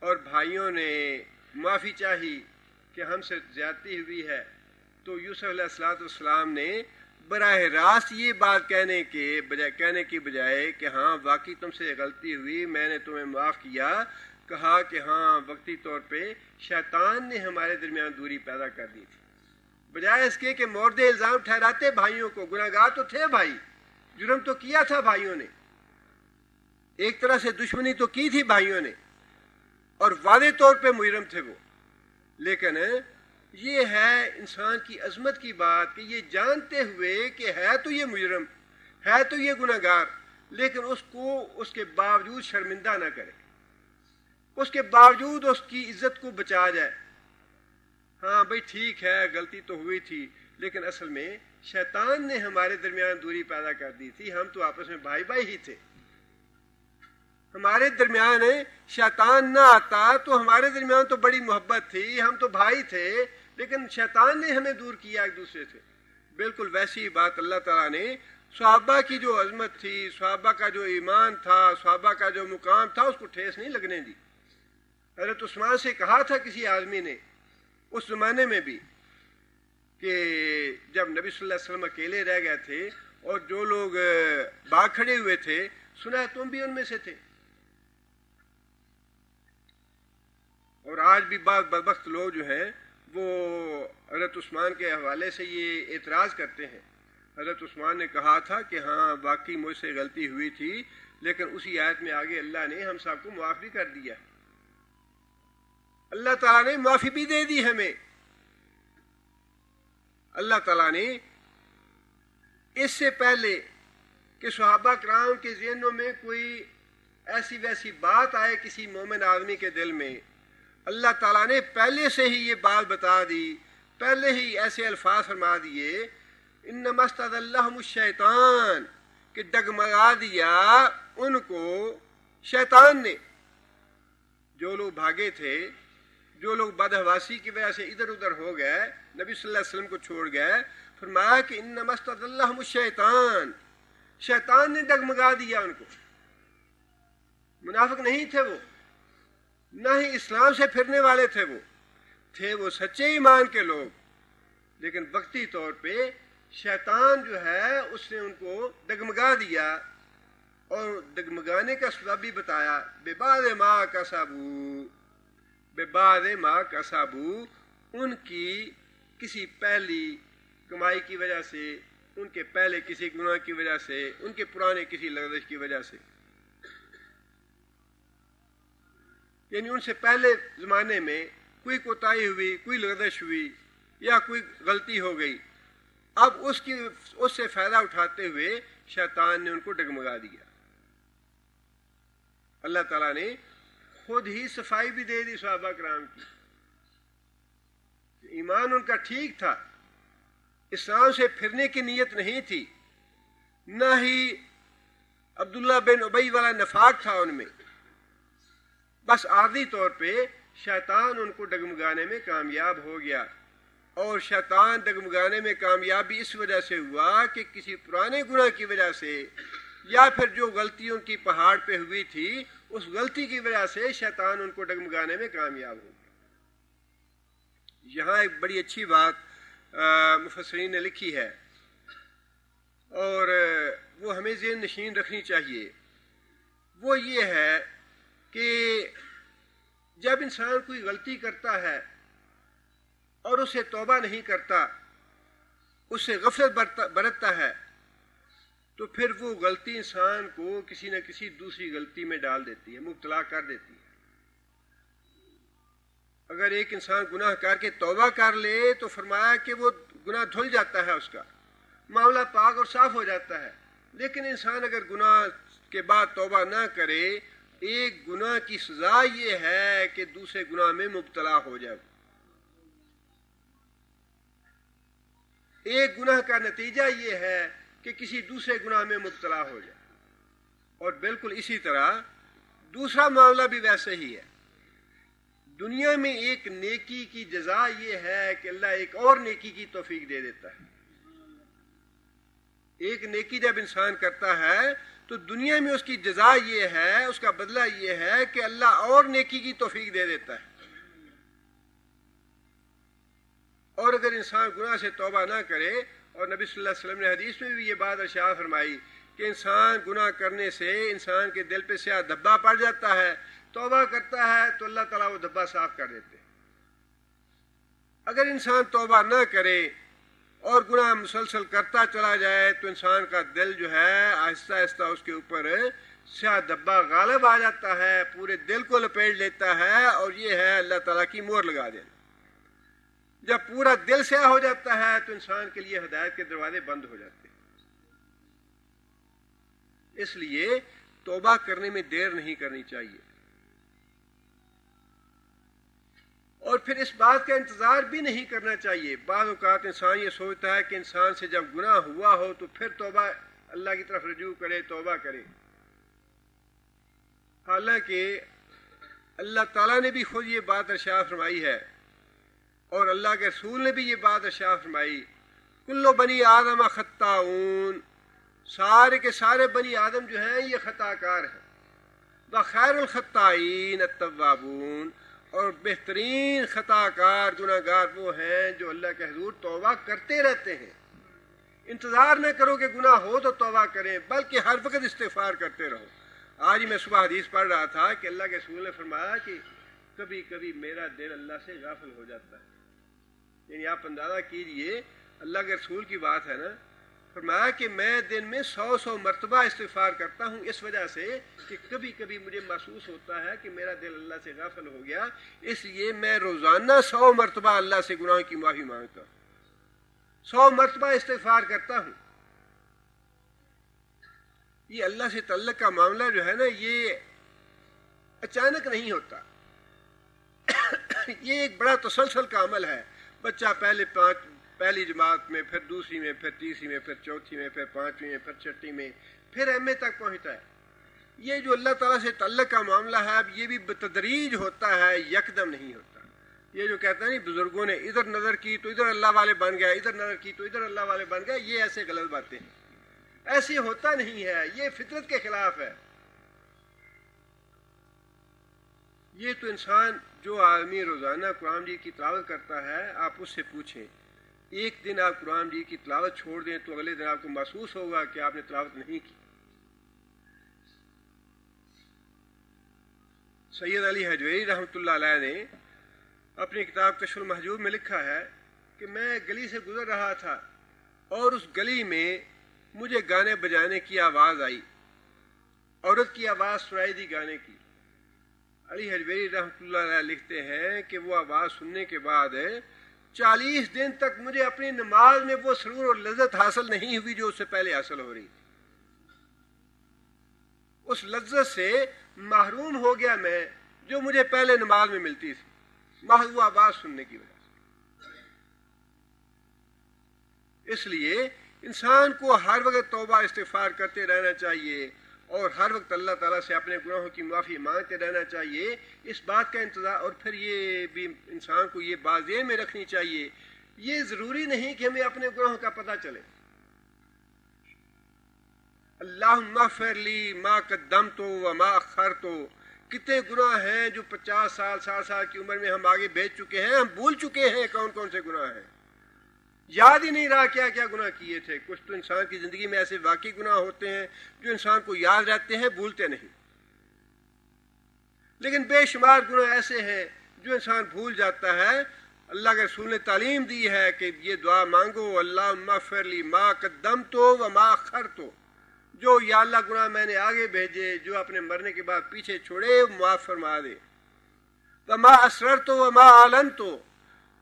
اور بھائیوں نے معافی چاہی کہ ہم سے زیادتی ہوئی ہے، تو یوسف علیہ السلام نے براہ راست یہ بات کہنے کی بجائے کہ ہاں واقعی تم سے غلطی ہوئی، میں نے تمہیں معاف کیا، کہا کہ ہاں وقتی طور پہ شیطان نے ہمارے درمیان دوری پیدا کر دی تھی. بجائے اس کے کہ مورد الزام ٹھہراتے بھائیوں کو، گناہ گار تو تھے بھائی، جرم تو کیا تھا بھائیوں نے، ایک طرح سے دشمنی تو کی تھی بھائیوں نے، اور واضح طور پہ مجرم تھے وہ. لیکن یہ ہے انسان کی عظمت کی بات کہ یہ جانتے ہوئے کہ ہے تو یہ مجرم، ہے تو یہ گناہ گار، لیکن اس کو اس کے باوجود شرمندہ نہ کرے، اس کے باوجود اس کی عزت کو بچا جائے. ہاں بھئی ٹھیک ہے غلطی تو ہوئی تھی، لیکن اصل میں شیطان نے ہمارے درمیان دوری پیدا کر دی تھی، ہم تو آپس میں بھائی بھائی ہی تھے. ہمارے درمیان شیطان نہ آتا تو ہمارے درمیان تو بڑی محبت تھی، ہم تو بھائی تھے، لیکن شیطان نے ہمیں دور کیا ایک دوسرے سے. بالکل ویسی بات اللہ تعالیٰ نے صحابہ کی جو عظمت تھی، صحابہ کا جو ایمان تھا، صحابہ کا جو مقام تھا، اس کو ٹھیس نہیں لگنے دی. حضرت عثمان سے کہا تھا کسی آدمی نے اس زمانے میں بھی کہ جب نبی صلی اللہ علیہ وسلم اکیلے رہ گئے تھے اور جو لوگ باغ کھڑے ہوئے تھے، سنا ہے تم بھی ان میں سے تھے. اور آج بھی بعض بدبخت لوگ جو ہیں وہ حضرت عثمان کے حوالے سے یہ اعتراض کرتے ہیں. حضرت عثمان نے کہا تھا کہ ہاں واقعی مجھ سے غلطی ہوئی تھی، لیکن اسی آیت میں آگے اللہ نے ہم سب کو معاف بھی کر دیا. اللہ تعالیٰ نے معافی بھی دے دی ہمیں. اللہ تعالیٰ نے اس سے پہلے کہ صحابہ کرام کے ذہنوں میں کوئی ایسی ویسی بات آئے کسی مومن آدمی کے دل میں، اللہ تعالیٰ نے پہلے سے ہی یہ بات بتا دی، پہلے ہی ایسے الفاظ فرما دیے انما استزلهم الشیطان، کہ ڈگمگا دیا ان کو شیطان نے. جو لوگ بھاگے تھے، جو لوگ بدحواسی کی وجہ سے ادھر ادھر ہو گئے، نبی صلی اللہ علیہ وسلم کو چھوڑ گئے، فرمایا کہ انما استزلهم الشیطان، شیطان نے ڈگمگا دیا ان کو. منافق نہیں تھے وہ، نہ ہی اسلام سے پھرنے والے تھے، وہ تھے وہ سچے ایمان کے لوگ، لیکن وقتی طور پہ شیطان جو ہے اس نے ان کو ڈگمگا دیا، اور ڈگمگانے کا سبب بھی بتایا، ببعض ما کسبوا، ببعض ما کسبوا، ان کی کسی پہلی کمائی کی وجہ سے، ان کے پہلے کسی گناہ کی وجہ سے، ان کے پرانے کسی لغزش کی وجہ سے. یعنی ان سے پہلے زمانے میں کوئی کوتاہی ہوئی، کوئی لغزش ہوئی یا کوئی غلطی ہو گئی، اب اس سے فائدہ اٹھاتے ہوئے شیطان نے ان کو ڈگمگا دیا. اللہ تعالیٰ نے خود ہی صفائی بھی دے دی صحابہ کرام کی. ایمان ان کا ٹھیک تھا، اسلام سے پھرنے کی نیت نہیں تھی، نہ ہی عبداللہ بن ابی والا نفاق تھا ان میں. بس عارضی طور پہ شیطان ان کو ڈگمگانے میں کامیاب ہو گیا، اور شیطان ڈگمگانے میں کامیاب بھی اس وجہ سے ہوا کہ کسی پرانے گناہ کی وجہ سے، یا پھر جو غلطیوں کی پہاڑ پہ ہوئی تھی اس غلطی کی وجہ سے شیطان ان کو ڈگمگانے میں کامیاب ہو گیا. یہاں ایک بڑی اچھی بات مفسرین نے لکھی ہے، اور وہ ہمیں ذہن نشین رکھنی چاہیے. وہ یہ ہے کہ جب انسان کوئی غلطی کرتا ہے اور اسے توبہ نہیں کرتا، اس سے غفلت برتتا ہے، تو پھر وہ غلطی انسان کو کسی نہ کسی دوسری غلطی میں ڈال دیتی ہے، مبتلا کر دیتی ہے. اگر ایک انسان گناہ کر کے توبہ کر لے تو فرمایا کہ وہ گناہ دھل جاتا ہے، اس کا معاملہ پاک اور صاف ہو جاتا ہے. لیکن انسان اگر گناہ کے بعد توبہ نہ کرے، ایک گناہ کی سزا یہ ہے کہ دوسرے گناہ میں مبتلا ہو جائے. ایک گناہ کا نتیجہ یہ ہے کہ کسی دوسرے گناہ میں مبتلا ہو جائے. اور بالکل اسی طرح دوسرا معاملہ بھی ویسے ہی ہے. دنیا میں ایک نیکی کی جزا یہ ہے کہ اللہ ایک اور نیکی کی توفیق دے دیتا ہے. ایک نیکی جب انسان کرتا ہے تو دنیا میں اس کی جزا یہ ہے، اس کا بدلہ یہ ہے کہ اللہ اور نیکی کی توفیق دے دیتا ہے. اور اگر انسان گناہ سے توبہ نہ کرے، اور نبی صلی اللہ علیہ وسلم نے حدیث میں بھی یہ بات ارشاد فرمائی کہ انسان گناہ کرنے سے انسان کے دل پہ سیاہ دھبا پڑ جاتا ہے، توبہ کرتا ہے تو اللہ تعالیٰ وہ دھبا صاف کر دیتے. اگر انسان توبہ نہ کرے اور گناہ مسلسل کرتا چلا جائے تو انسان کا دل جو ہے آہستہ آہستہ اس کے اوپر سیاہ دھبا غالب آ جاتا ہے، پورے دل کو لپیٹ لیتا ہے، اور یہ ہے اللہ تعالیٰ کی مہر لگا دینا. جب پورا دل سیاہ ہو جاتا ہے تو انسان کے لیے ہدایت کے دروازے بند ہو جاتے ہیں. اس لیے توبہ کرنے میں دیر نہیں کرنی چاہیے. اور پھر اس بات کا انتظار بھی نہیں کرنا چاہیے. بعض اوقات انسان یہ سوچتا ہے کہ انسان سے جب گناہ ہوا ہو تو پھر توبہ اللہ کی طرف رجوع کرے، توبہ کرے. حالانکہ اللہ تعالیٰ نے بھی خود یہ بات ارشاد فرمائی ہے، اور اللہ کے رسول نے بھی یہ بات ارشاد فرمائی، کل بنی آدم خطاؤن، سارے کے سارے بنی آدم جو ہیں یہ خطا کار ہیں. وخیر الخطائین التوابون، اور بہترین خطا کار گناہ گار وہ ہیں جو اللہ کے حضور توبہ کرتے رہتے ہیں. انتظار نہ کرو کہ گناہ ہو تو توبہ کریں، بلکہ ہر وقت استغفار کرتے رہو. آج میں صبح حدیث پڑھ رہا تھا کہ اللہ کے رسول نے فرمایا کہ کبھی کبھی میرا دل اللہ سے غافل ہو جاتا ہے. یعنی آپ اندازہ کیجئے، اللہ کے رسول کی بات ہے نا، فرمایا کہ میں دن میں 100 مرتبہ استغفار کرتا ہوں، اس وجہ سے کہ کبھی کبھی مجھے محسوس ہوتا ہے کہ میرا دل اللہ سے غافل ہو گیا، اس لیے میں روزانہ 100 مرتبہ اللہ سے گناہ کی معافی مانگتا ہوں، 100 مرتبہ استغفار کرتا ہوں. یہ اللہ سے تعلق کا معاملہ جو ہے نا، یہ اچانک نہیں ہوتا. یہ ایک بڑا تسلسل کا عمل ہے. بچہ پہلی جماعت میں، پھر دوسری میں، پھر تیسری میں، پھر چوتھی میں، پھر پانچویں میں، پھر چھٹی میں، پھر ایم اے تک پہنچتا ہے. یہ جو اللہ تعالیٰ سے تعلق کا معاملہ ہے اب یہ بھی بتدریج ہوتا ہے، یکدم نہیں ہوتا. یہ جو کہتا ہے نہیں بزرگوں نے ادھر نظر کی تو ادھر اللہ والے بن گئے، ادھر نظر کی تو ادھر اللہ والے بن گئے، یہ ایسے غلط باتیں ہیں. ایسے ہوتا نہیں ہے، یہ فطرت کے خلاف ہے. یہ تو انسان جو آدمی روزانہ قرآن جی کی تلاوت کرتا ہے آپ اس سے پوچھیں، ایک دن آپ قرآن جی کی تلاوت چھوڑ دیں تو اگلے دن آپ کو محسوس ہوگا کہ آپ نے تلاوت نہیں کی. سید علی حجویری رحمۃ اللہ علیہ نے اپنی کتاب کشف المحجوب میں لکھا ہے کہ میں گلی سے گزر رہا تھا اور اس گلی میں مجھے گانے بجانے کی آواز آئی، عورت کی آواز سنائی دی گانے کی. علی حجویری رحمۃ اللہ علیہ لکھتے ہیں کہ وہ آواز سننے کے بعد 40 دن تک مجھے اپنی نماز میں وہ سرور اور لذت حاصل نہیں ہوئی جو اس سے پہلے حاصل ہو رہی تھی. اس لذت سے محروم ہو گیا میں جو مجھے پہلے نماز میں ملتی تھی، محض وہ آواز سننے کی وجہ سے. اس لیے انسان کو ہر وقت توبہ استغفار کرتے رہنا چاہیے اور ہر وقت اللہ تعالیٰ سے اپنے گناہوں کی معافی مانگتے رہنا چاہیے. اس بات کا انتظار، اور پھر یہ بھی انسان کو یہ بات ذہن میں رکھنی چاہیے، یہ ضروری نہیں کہ ہمیں اپنے گناہوں کا پتہ چلے. اللہم اغفر لی ما قدمت وما اخرت. کتنے گناہ ہیں جو 50 سال 60 سال کی عمر میں ہم آگے بھیج چکے ہیں، ہم بھول چکے ہیں کون کون سے گناہ ہیں، یاد ہی نہیں رہا کیا کیا گناہ کیے تھے. کچھ تو انسان کی زندگی میں ایسے واقعی گناہ ہوتے ہیں جو انسان کو یاد رہتے ہیں، بھولتے نہیں. لیکن بے شمار گناہ ایسے ہیں جو انسان بھول جاتا ہے. اللہ کے رسول نے تعلیم دی ہے کہ یہ دعا مانگو، اللہم اغفر لی ما قدمت وما اخرت. جو یا اللہ گناہ میں نے آگے بھیجے، جو اپنے مرنے کے بعد پیچھے چھوڑے، معاف فرما دے. وما اسررت وما اعلنت.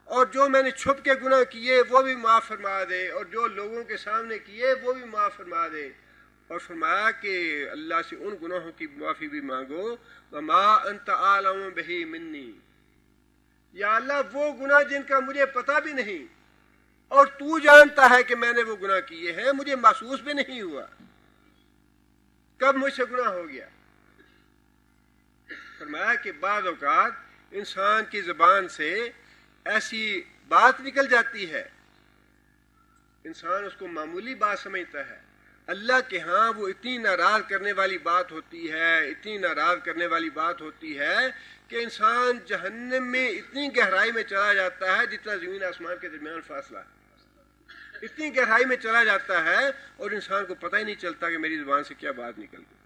اور جو میں نے چھپ کے گناہ کیے وہ بھی معاف فرما دے، اور جو لوگوں کے سامنے کیے وہ بھی معاف فرما دے. اور فرمایا کہ اللہ سے ان گناہوں کی معافی بھی مانگو، وما انت اعلم بہ منی. یا اللہ وہ گناہ جن کا مجھے پتہ بھی نہیں اور تو جانتا ہے کہ میں نے وہ گناہ کیے ہیں، مجھے محسوس بھی نہیں ہوا، کب مجھ سے گناہ ہو گیا. فرمایا کہ بعض اوقات انسان کی زبان سے ایسی بات نکل جاتی ہے، انسان اس کو معمولی بات سمجھتا ہے، اللہ کے ہاں وہ اتنی ناراض کرنے والی بات ہوتی ہے، اتنی ناراض کرنے والی بات ہوتی ہے کہ انسان جہنم میں اتنی گہرائی میں چلا جاتا ہے جتنا زمین آسمان کے درمیان فاصلہ ہے. اتنی گہرائی میں چلا جاتا ہے اور انسان کو پتہ ہی نہیں چلتا کہ میری زبان سے کیا بات نکل گئی.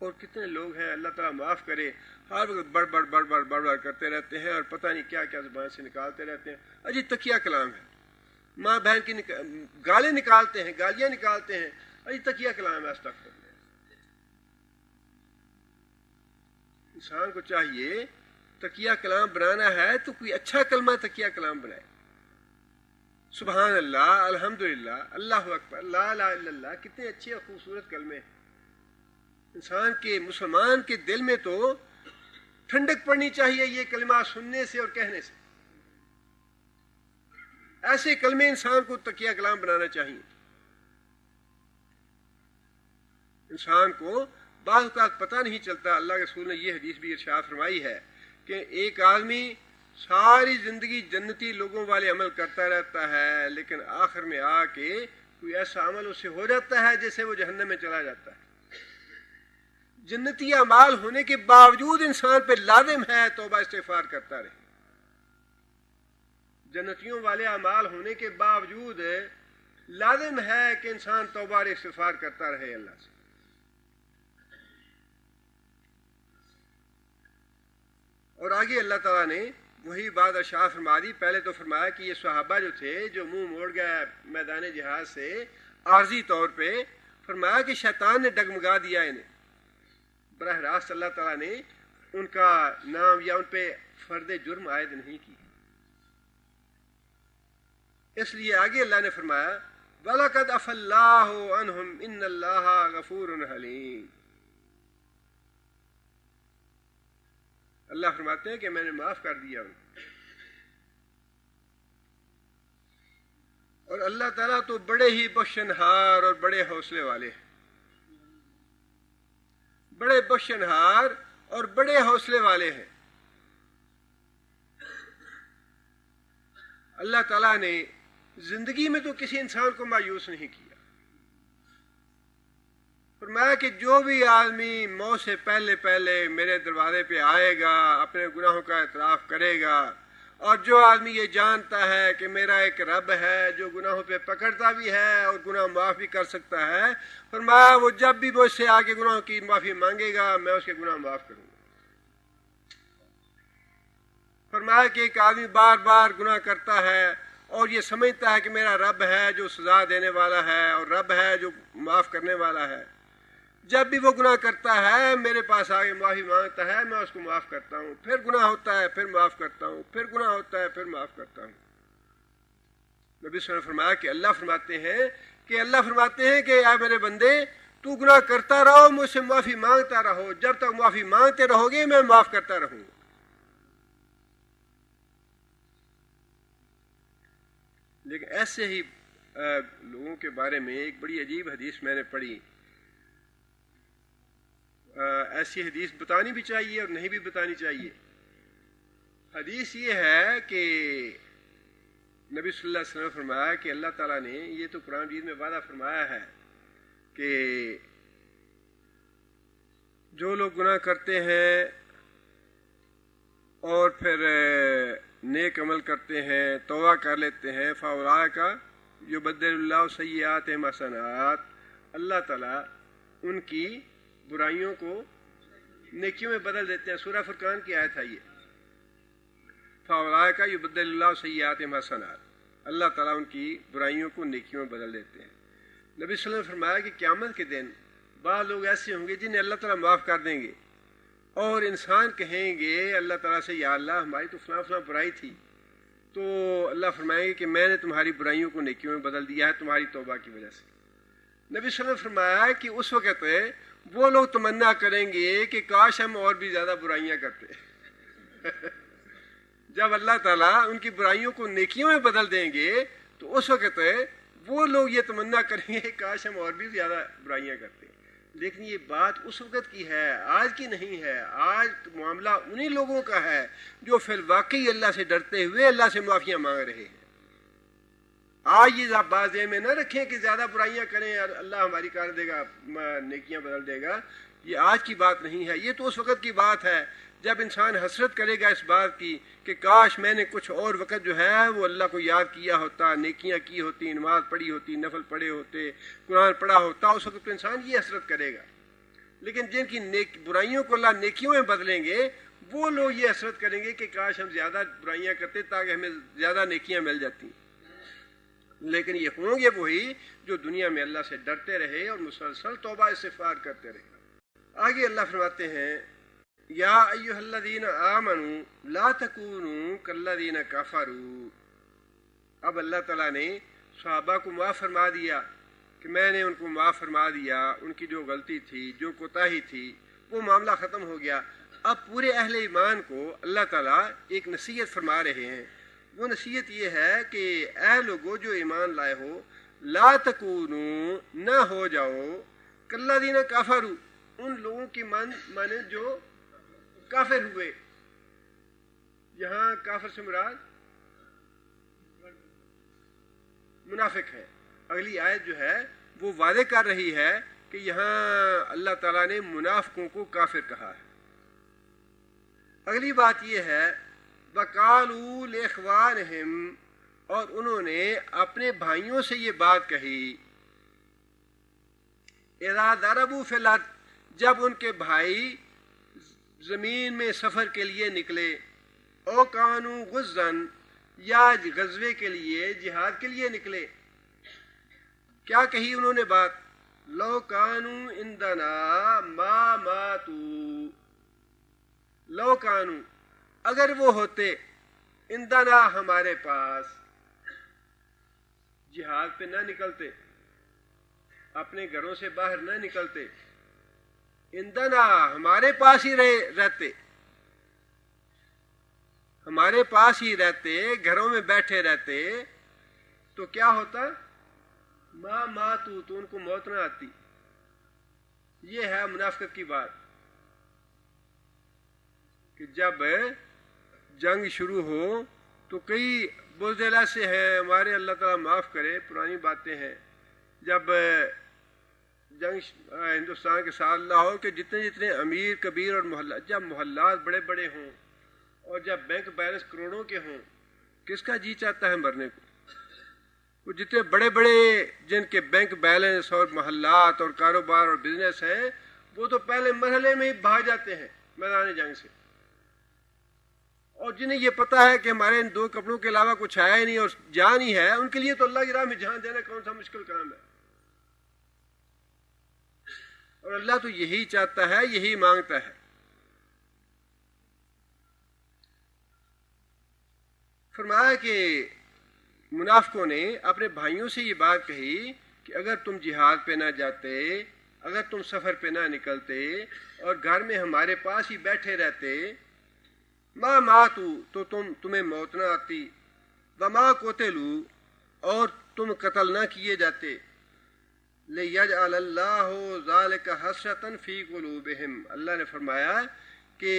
اور کتنے لوگ ہیں، اللہ تعالیٰ معاف کرے، ہر وقت بڑ کرتے رہتے ہیں اور پتہ نہیں کیا کیا زبان سے نکالتے رہتے ہیں. اجی تکیہ کلام ہے، ماں بہن کی گالیں نکالتے ہیں، گالیاں نکالتے ہیں، اجی تکیہ کلام ہے. استغفر. انسان کو چاہیے تکیہ کلام بنانا ہے تو کوئی اچھا کلمہ تکیہ کلام بنائے. سبحان اللہ، الحمدللہ، اللہ اکبر، لا الہ الا اللہ، کتنے اچھے اور خوبصورت کلمے. انسان کے، مسلمان کے دل میں تو ٹھنڈک پڑنی چاہیے یہ کلمات سننے سے اور کہنے سے. ایسے کلمے انسان کو تکیہ کلام بنانا چاہیے. انسان کو بعض اوقات پتہ نہیں چلتا. اللہ کے رسول نے یہ حدیث بھی ارشاد فرمائی ہے کہ ایک آدمی ساری زندگی جنتی لوگوں والے عمل کرتا رہتا ہے، لیکن آخر میں آ کے کوئی ایسا عمل اسے ہو جاتا ہے جیسے وہ جہنم میں چلا جاتا ہے. جنتی اعمال ہونے کے باوجود انسان پہ لازم ہے توبہ استغفار کرتا رہے. جنتیوں والے اعمال ہونے کے باوجود لازم ہے کہ انسان توبہ اور استغفار کرتا رہے اللہ سے. اور آگے اللہ تعالیٰ نے وہی بات ارشاد فرما دی. پہلے تو فرمایا کہ یہ صحابہ جو تھے جو منہ موڑ گئے میدان جہاد سے عارضی طور پہ، فرمایا کہ شیطان نے ڈگمگا دیا انہیں. براہ راست اللہ تعالیٰ نے ان کا نام یا ان پہ فرد جرم عائد نہیں کی. اس لیے آگے اللہ نے فرمایا وَلَقَدْ عَفَا اللَّهُ عَنْهُمْ إِنَّ اللَّهَ غَفُورٌ حَلِيمٌ. اللہ فرماتے ہیں کہ میں نے معاف کر دیا ان کو. اور اللہ تعالیٰ تو بڑے ہی بخشنہار اور بڑے حوصلے والے ہیں، بڑے بخشنہار اور بڑے حوصلے والے ہیں۔ اللہ تعالیٰ نے زندگی میں تو کسی انسان کو مایوس نہیں کیا۔ فرمایا کہ جو بھی آدمی موت سے پہلے پہلے میرے دروازے پہ آئے گا، اپنے گناہوں کا اعتراف کرے گا، اور جو آدمی یہ جانتا ہے کہ میرا ایک رب ہے جو گناہوں پہ پکڑتا بھی ہے اور گناہ معاف بھی کر سکتا ہے، فرمایا وہ جب بھی مجھ سے آگے گناہوں کی معافی مانگے گا میں اس کے گناہ معاف کروں گا۔ فرمایا کہ ایک آدمی بار بار گناہ کرتا ہے اور یہ سمجھتا ہے کہ میرا رب ہے جو سزا دینے والا ہے اور رب ہے جو معاف کرنے والا ہے، جب بھی وہ گناہ کرتا ہے میرے پاس آگے معافی مانگتا ہے، میں اس کو معاف کرتا ہوں، پھر گناہ ہوتا ہے پھر معاف کرتا ہوں، پھر گناہ ہوتا ہے پھر معاف کرتا ہوں۔ نبی صلی اللہ علیہ وسلم نے فرمایا کہ اللہ فرماتے ہیں کہ اے میرے بندے تو گناہ کرتا رہو، مجھ سے معافی مانگتا رہو، جب تک معافی مانگتے رہو گے میں معاف کرتا رہوں گا۔ لیکن ایسے ہی لوگوں کے بارے میں ایک بڑی عجیب حدیث میں نے پڑھی، ایسی حدیث بتانی بھی چاہیے اور نہیں بھی بتانی چاہیے۔ حدیث یہ ہے کہ نبی صلی اللہ علیہ وسلم نے فرمایا کہ اللہ تعالیٰ نے یہ تو قرآن مجید میں وعدہ فرمایا ہے کہ جو لوگ گناہ کرتے ہیں اور پھر نیک عمل کرتے ہیں، توبہ کر لیتے ہیں، فاولئک یبدل اللہ سیئاتہم حسنات، اللہ تعالیٰ ان کی برائیوں کو نیکیوں میں بدل دیتے ہیں۔ سورہ فرقان کی آیت ہے یہ، فاولئک یبدل اللہ سیئاتہم حسنات، اللہ تعالیٰ ان کی برائیوں کو نیکیوں میں بدل دیتے ہیں۔ نبی صلی اللہ علیہ وسلم نے فرمایا کہ قیامت کے دن بعض لوگ ایسے ہوں گے جنہیں اللہ تعالیٰ معاف کر دیں گے، اور انسان کہیں گے اللہ تعالیٰ سے یا اللہ ہماری تو فلاں فلاں برائی تھی، تو اللہ فرمائیں گے کہ میں نے تمہاری برائیوں کو نیکیوں میں بدل دیا ہے تمہاری توبہ کی وجہ سے۔ نبی صلی اللہ علیہ وسلم نے فرمایا کہ اس وقت وہ لوگ تمنا کریں گے کہ کاش ہم اور بھی زیادہ برائیاں کرتے۔ جب اللہ تعالیٰ ان کی برائیوں کو نیکیوں میں بدل دیں گے تو اس وقت وہ لوگ یہ تمنا کریں گے کاش ہم اور بھی زیادہ برائیاں کرتے۔ لیکن یہ بات اس وقت کی ہے، آج کی نہیں ہے۔ آج معاملہ انہی لوگوں کا ہے جو فی الواقعی اللہ سے ڈرتے ہوئے اللہ سے معافیاں مانگ رہے ہیں۔ آج یہ بات ذہن میں نہ رکھیں کہ زیادہ برائیاں کریں اللہ ہماری کر دے گا، نیکیاں بدل دے گا، یہ آج کی بات نہیں ہے، یہ تو اس وقت کی بات ہے جب انسان حسرت کرے گا اس بات کی کہ کاش میں نے کچھ اور وقت جو ہے وہ اللہ کو یاد کیا ہوتا، نیکیاں کی ہوتی، نماز پڑھی ہوتی، نفل پڑھے ہوتے، قرآن پڑھا ہوتا، اس وقت تو انسان یہ حسرت کرے گا۔ لیکن جن کی برائیوں کو اللہ نیکیوں میں بدلیں گے وہ لوگ یہ حسرت کریں گے کہ کاش ہم زیادہ برائیاں کرتے تاکہ ہمیں زیادہ نیکیاں مل جاتی۔ لیکن یہ ہوں گے وہی جو دنیا میں اللہ سے ڈرتے رہے اور مسلسل توبہ استغفار کرتے رہے۔ آگے اللہ فرماتے ہیں یا ایھا الذین آمنوا لا تکونوا کالذین کفروا۔ اب اللہ تعالیٰ نے صحابہ کو معاف فرما دیا کہ میں نے ان کو معاف فرما دیا، ان کی جو غلطی تھی، جو کوتاہی تھی، وہ معاملہ ختم ہو گیا۔ اب پورے اہل ایمان کو اللہ تعالیٰ ایک نصیحت فرما رہے ہیں۔ وہ نصیحت یہ ہے کہ اے لوگو جو ایمان لائے ہو، لا تکونوا، نہ ہو جاؤ، کالذین کفروا، ان لوگوں کی مانے جو کافر ہوئے۔ یہاں کافر سے مراد منافق ہے۔ اگلی آیت جو ہے وہ واضح کر رہی ہے کہ یہاں اللہ تعالیٰ نے منافقوں کو کافر کہا ہے۔ اگلی بات یہ ہے وَقَالُوا لِإِخْوَانِهِمْ، اور انہوں نے اپنے بھائیوں سے یہ بات کہی، اِذَا ضَرَبُوا فِي الْأَرْضِ، جب ان کے بھائی زمین میں سفر کے لیے نکلے، او کانوا غزاً، یا غزوے کے لیے، جہاد کے لیے نکلے، کیا کہی انہوں نے بات، لو کانوا عندنا ما ماتوا، لو کانوا، اگر وہ ہوتے، عندنا ہمارے پاس، جہاد پہ نہ نکلتے، اپنے گھروں سے باہر نہ نکلتے، عندنا ہمارے پاس ہی رہتے، ہمارے پاس ہی رہتے، گھروں میں بیٹھے رہتے، تو کیا ہوتا؟ ما ماتو، تو ان کو موت نہ آتی. یہ ہے منافقت کی بات کہ جب جنگ شروع ہو تو کئی بزدلہ سے ہیں ہمارے، اللہ تعالیٰ معاف کرے، پرانی باتیں ہیں. جب جنگ ہندوستان کے ساتھ لاہور کے جتنے امیر کبیر اور جب محلات بڑے بڑے ہوں اور جب بینک بیلنس کروڑوں کے ہوں، کس کا جی چاہتا ہے مرنے کو؟ وہ جتنے بڑے بڑے جن کے بینک بیلنس اور محلات اور کاروبار اور بزنس ہیں، وہ تو پہلے مرحلے میں ہی بھاگ جاتے ہیں میدان جنگ سے. اور جنہیں یہ پتا ہے کہ ہمارے ان 2 کپڑوں کے علاوہ کچھ آیا ہی نہیں اور جان ہی ہے، ان کے لیے تو اللہ کی راہ میں جان دینا کون سا مشکل کام ہے. اور اللہ تو یہی چاہتا ہے، یہی مانگتا ہے. فرمایا کہ منافقوں نے اپنے بھائیوں سے یہ بات کہی کہ اگر تم جہاد پہ نہ جاتے، اگر تم سفر پہ نہ نکلتے اور گھر میں ہمارے پاس ہی بیٹھے رہتے، ما ماتو، تو تمہیں موت نہ آتی، وما قتلوا، اور تم قتل نہ کیے جاتے. لِيَجْعَلَ اللَّهُ ذَلِكَ حَسْرَةً فِي قُلُوبِهِمْ، اللہ نے فرمایا کہ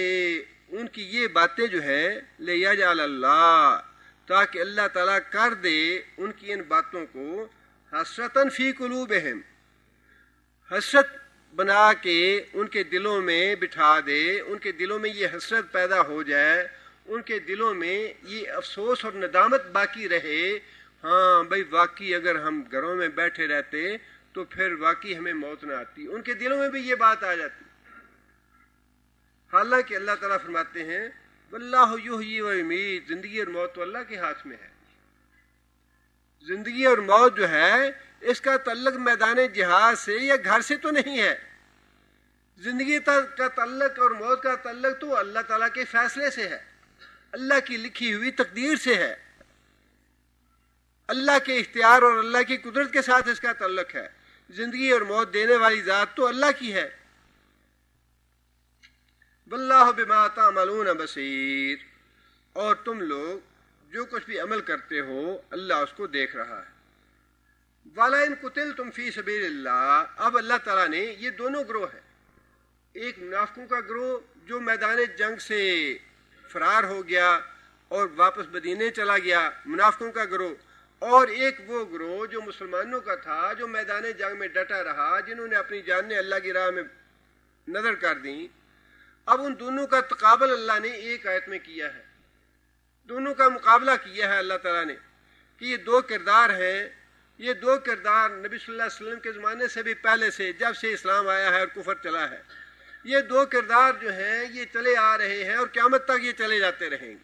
ان کی یہ باتیں جو ہیں لِيَجْعَلَ اللَّهُ، تاکہ اللہ تعالیٰ کر دے ان کی ان باتوں کو حسرتاً فی قلوبہم، حسرت بنا کے ان کے دلوں میں بٹھا دے، ان کے دلوں میں یہ حسرت پیدا ہو جائے، ان کے دلوں میں یہ افسوس اور ندامت باقی رہے، ہاں بھائی واقعی اگر ہم گھروں میں بیٹھے رہتے تو پھر واقعی ہمیں موت نہ آتی. ان کے دلوں میں بھی یہ بات آ جاتی. حالانکہ اللہ تعالیٰ فرماتے ہیں واللہ یحیی و یمیت، زندگی اور موت تو اللہ کے ہاتھ میں ہے. زندگی اور موت جو ہے اس کا تعلق میدان جہاد سے یا گھر سے تو نہیں ہے. زندگی کا تعلق اور موت کا تعلق تو اللہ تعالیٰ کے فیصلے سے ہے، اللہ کی لکھی ہوئی تقدیر سے ہے، اللہ کے اختیار اور اللہ کی قدرت کے ساتھ اس کا تعلق ہے. زندگی اور موت دینے والی ذات تو اللہ کی ہے. واللہ بما تعملون بصیر، اور تم لوگ جو کچھ بھی عمل کرتے ہو اللہ اس کو دیکھ رہا ہے. وَلَئِن قُتِلْتُمْ فِي سَبِيلِ اللَّهِ، اب اللہ تعالیٰ نے یہ دونوں گروہ ہیں، ایک منافقوں کا گروہ جو میدان جنگ سے فرار ہو گیا اور واپس مدینے چلا گیا، منافقوں کا گروہ، اور ایک وہ گروہ جو مسلمانوں کا تھا جو میدان جنگ میں ڈٹا رہا، جنہوں نے اپنی جانیں اللہ کی راہ میں نظر کر دیں. اب ان دونوں کا تقابل اللہ نے ایک آیت میں کیا ہے، دونوں کا مقابلہ کیا ہے اللہ تعالیٰ نے کہ یہ 2 کردار ہیں. یہ 2 کردار نبی صلی اللہ علیہ وسلم کے زمانے سے بھی پہلے سے، جب سے اسلام آیا ہے اور کفر چلا ہے، یہ 2 کردار جو ہیں یہ چلے آ رہے ہیں اور قیامت تک یہ چلے جاتے رہیں گے.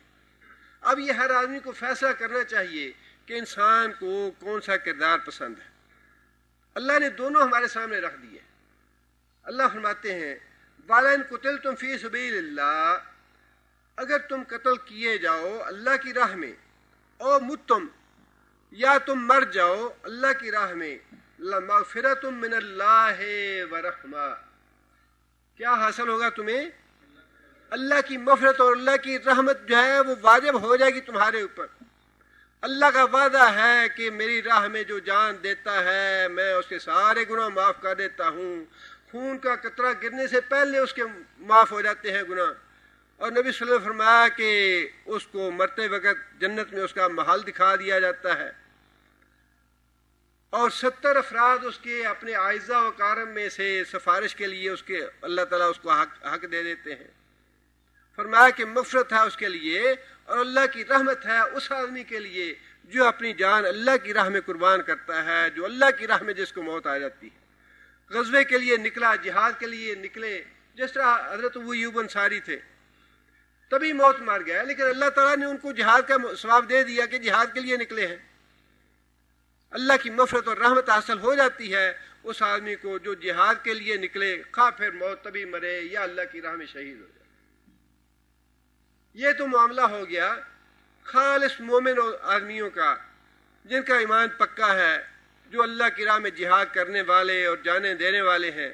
اب یہ ہر آدمی کو فیصلہ کرنا چاہیے کہ انسان کو کون سا کردار پسند ہے. اللہ نے دونوں ہمارے سامنے رکھ دیے. اللہ فرماتے ہیں وَلَئِن قُتِلْتُمْ فِي سَبِيلِ اللَّهِ، اگر تم قتل کیے جاؤ اللہ کی راہ میں، او متم، یا تم مر جاؤ اللہ کی راہ میں، لَمَغْفِرَةٌ مِّنَ اللَّهِ وَرَحْمَةٌ، کیا حاصل ہوگا تمہیں؟ اللہ کی مغفرت اور اللہ کی رحمت جو ہے وہ واجب ہو جائے گی تمہارے اوپر. اللہ کا وعدہ ہے کہ میری راہ میں جو جان دیتا ہے میں اس کے سارے گناہ معاف کر دیتا ہوں. خون کا قطرہ گرنے سے پہلے اس کے معاف ہو جاتے ہیں گناہ. اور نبی صلی اللہ علیہ وسلم نے فرمایا کہ اس کو مرتے وقت جنت میں اس کا محل دکھا دیا جاتا ہے، اور 70 افراد اس کے اپنے اعزاء و اکارم میں سے سفارش کے لیے اس کے اللہ تعالیٰ اس کو حق دے دیتے ہیں. فرمایا کہ مغفرت ہے اس کے لیے اور اللہ کی رحمت ہے اس آدمی کے لیے جو اپنی جان اللہ کی راہ میں قربان کرتا ہے، جو اللہ کی راہ میں جس کو موت آ جاتی ہے. غزوے کے لیے نکلا، جہاد کے لیے نکلے، جس طرح حضرت ابو ایوب انصاری تھے، تبھی موت مار گیا، لیکن اللہ تعالیٰ نے ان کو جہاد کا ثواب دے دیا کہ جہاد کے لیے نکلے ہیں. اللہ کی مغفرت اور رحمت حاصل ہو جاتی ہے اس آدمی کو جو جہاد کے لیے نکلے، خواہ پھر موت تبھی مرے یا اللہ کی راہ میں شہید ہو جائے. یہ تو معاملہ ہو گیا خالص مومن آدمیوں کا جن کا ایمان پکا ہے، جو اللہ کی راہ میں جہاد کرنے والے اور جانیں دینے والے ہیں.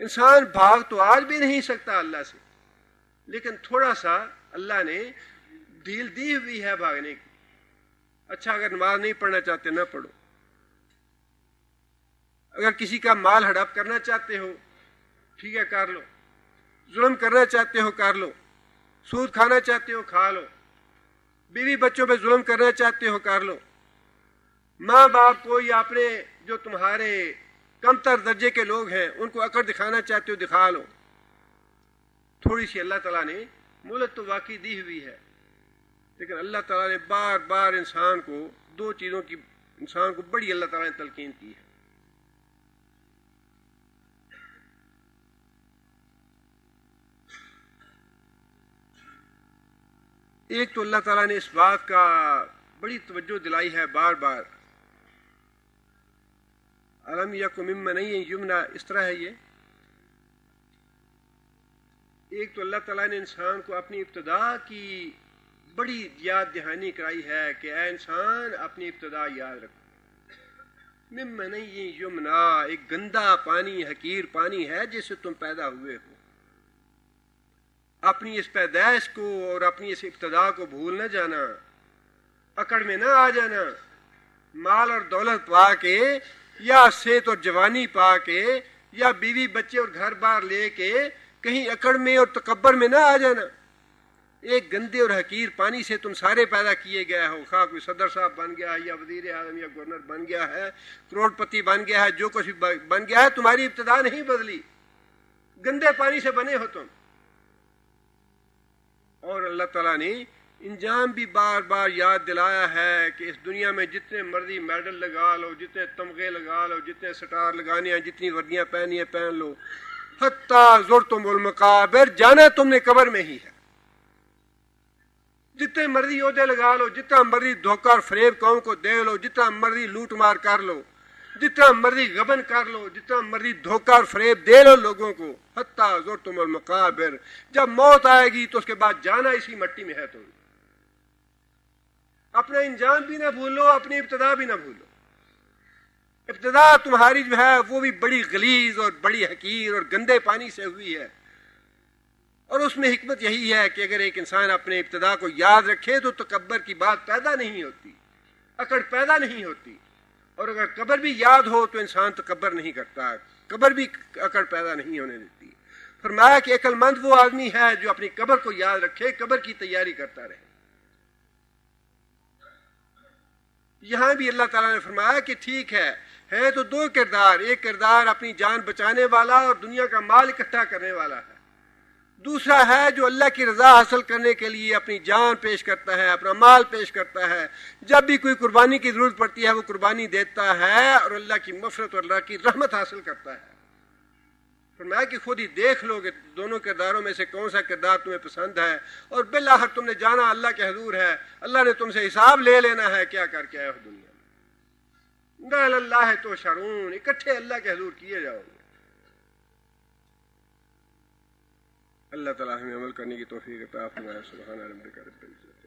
انسان بھاگ تو آج بھی نہیں سکتا اللہ سے، لیکن تھوڑا سا اللہ نے ڈھیل دی ہوئی ہے بھاگنے کی. اچھا، اگر نماز نہیں پڑھنا چاہتے نہ پڑھو، اگر کسی کا مال ہڑپ کرنا چاہتے ہو ٹھیک ہے کر لو، ظلم کرنا چاہتے ہو کر لو، سود کھانا چاہتے ہو کھا لو، بیوی بچوں پہ ظلم کرنا چاہتے ہو کر لو، ماں باپ کو یا اپنے جو تمہارے کم تر درجے کے لوگ ہیں ان کو اکڑ دکھانا چاہتے ہو دکھا لو. تھوڑی سی اللہ تعالیٰ نے مہلت تو واقعی دی ہوئی ہے، لیکن اللہ تعالیٰ نے بار بار انسان کو دو چیزوں کی انسان کو بڑی اللہ تعالیٰ نے تلقین کی ہے. ایک تو اللہ تعالیٰ نے اس بات کا بڑی توجہ دلائی ہے بار بار، علم یکم ممن یمنا، اس طرح ہے. یہ ایک تو اللہ تعالیٰ نے انسان کو اپنی ابتدا کی بڑی یاد دہانی کرائی ہے کہ اے انسان اپنی ابتدا یاد رکھو. ممن یمنا ایک گندا پانی، حقیر پانی ہے جس سے تم پیدا ہوئے ہو. اپنی اس پیدائش کو اور اپنی اس ابتدا کو بھول نہ جانا، اکڑ میں نہ آ جانا. مال اور دولت پا کے یا صحت اور جوانی پا کے یا بیوی بچے اور گھر بار لے کے کہیں اکڑ میں اور تکبر میں نہ آ جانا. ایک گندے اور حقیر پانی سے تم سارے پیدا کیے گئے ہو، خواہ کوئی صدر صاحب بن گیا ہے یا وزیر اعظم یا گورنر بن گیا ہے، کروڑ پتی بن گیا ہے، جو کچھ بن گیا ہے، تمہاری ابتدا نہیں بدلی، گندے پانی سے بنے ہو تم. اور اللہ تعالیٰ نے انجام بھی بار بار یاد دلایا ہے کہ اس دنیا میں جتنے مرضی میڈل لگا لو، جتنے تمغے لگا لو، جتنے سٹار لگانے ہیں، جتنی وردیاں پہنی ہیں پہن لو، حتیٰ زرتم المقابر، جانا تم نے قبر میں ہی ہے. جتنے مرضی عہدے لگا لو، جتنا مرضی دھوکہ اور فریب قوم کو دے لو، جتنا مرضی لوٹ مار کر لو، جتنا مرضی غبن کر لو، جتنا مرضی دھوکہ اور فریب دے لو لوگوں کو، حتیٰ زرتم المقابر، جب موت آئے گی تو اس کے بعد جانا اسی مٹی میں ہے. تم اپنا انجام بھی نہ بھولو، اپنی ابتدا بھی نہ بھولو. ابتدا تمہاری جو ہے وہ بھی بڑی غلیظ اور بڑی حقیر اور گندے پانی سے ہوئی ہے، اور اس میں حکمت یہی ہے کہ اگر ایک انسان اپنے ابتدا کو یاد رکھے تو تکبر کی بات پیدا نہیں ہوتی، اکڑ پیدا نہیں ہوتی. اور اگر قبر بھی یاد ہو تو انسان تکبر نہیں کرتا، قبر بھی اکڑ پیدا نہیں ہونے دیتی. فرمایا کہ عقل مند وہ آدمی ہے جو اپنی قبر کو یاد رکھے، قبر کی تیاری کرتا رہے. یہاں بھی اللہ تعالیٰ نے فرمایا کہ ٹھیک ہے تو دو کردار، ایک کردار اپنی جان بچانے والا اور دنیا کا مال اکٹھا کرنے والا ہے، دوسرا ہے جو اللہ کی رضا حاصل کرنے کے لیے اپنی جان پیش کرتا ہے، اپنا مال پیش کرتا ہے. جب بھی کوئی قربانی کی ضرورت پڑتی ہے وہ قربانی دیتا ہے اور اللہ کی مغفرت اور اللہ کی رحمت حاصل کرتا ہے. فرمایا کہ خود ہی دیکھ لو کہ دونوں کرداروں میں سے کون سا کردار تمہیں پسند ہے، اور بالآخر تم نے جانا اللہ کے حضور ہے، اللہ نے تم سے حساب لے لینا ہے کیا کر کے آئے ہو دنیا میں. اللہ تو شرون، اکٹھے اللہ کے حضور کیے جاؤ گے. اللہ تعالیٰ ہمیں عمل کرنے کی توفیق عطا فرمائے. سبحان ربک رب العزت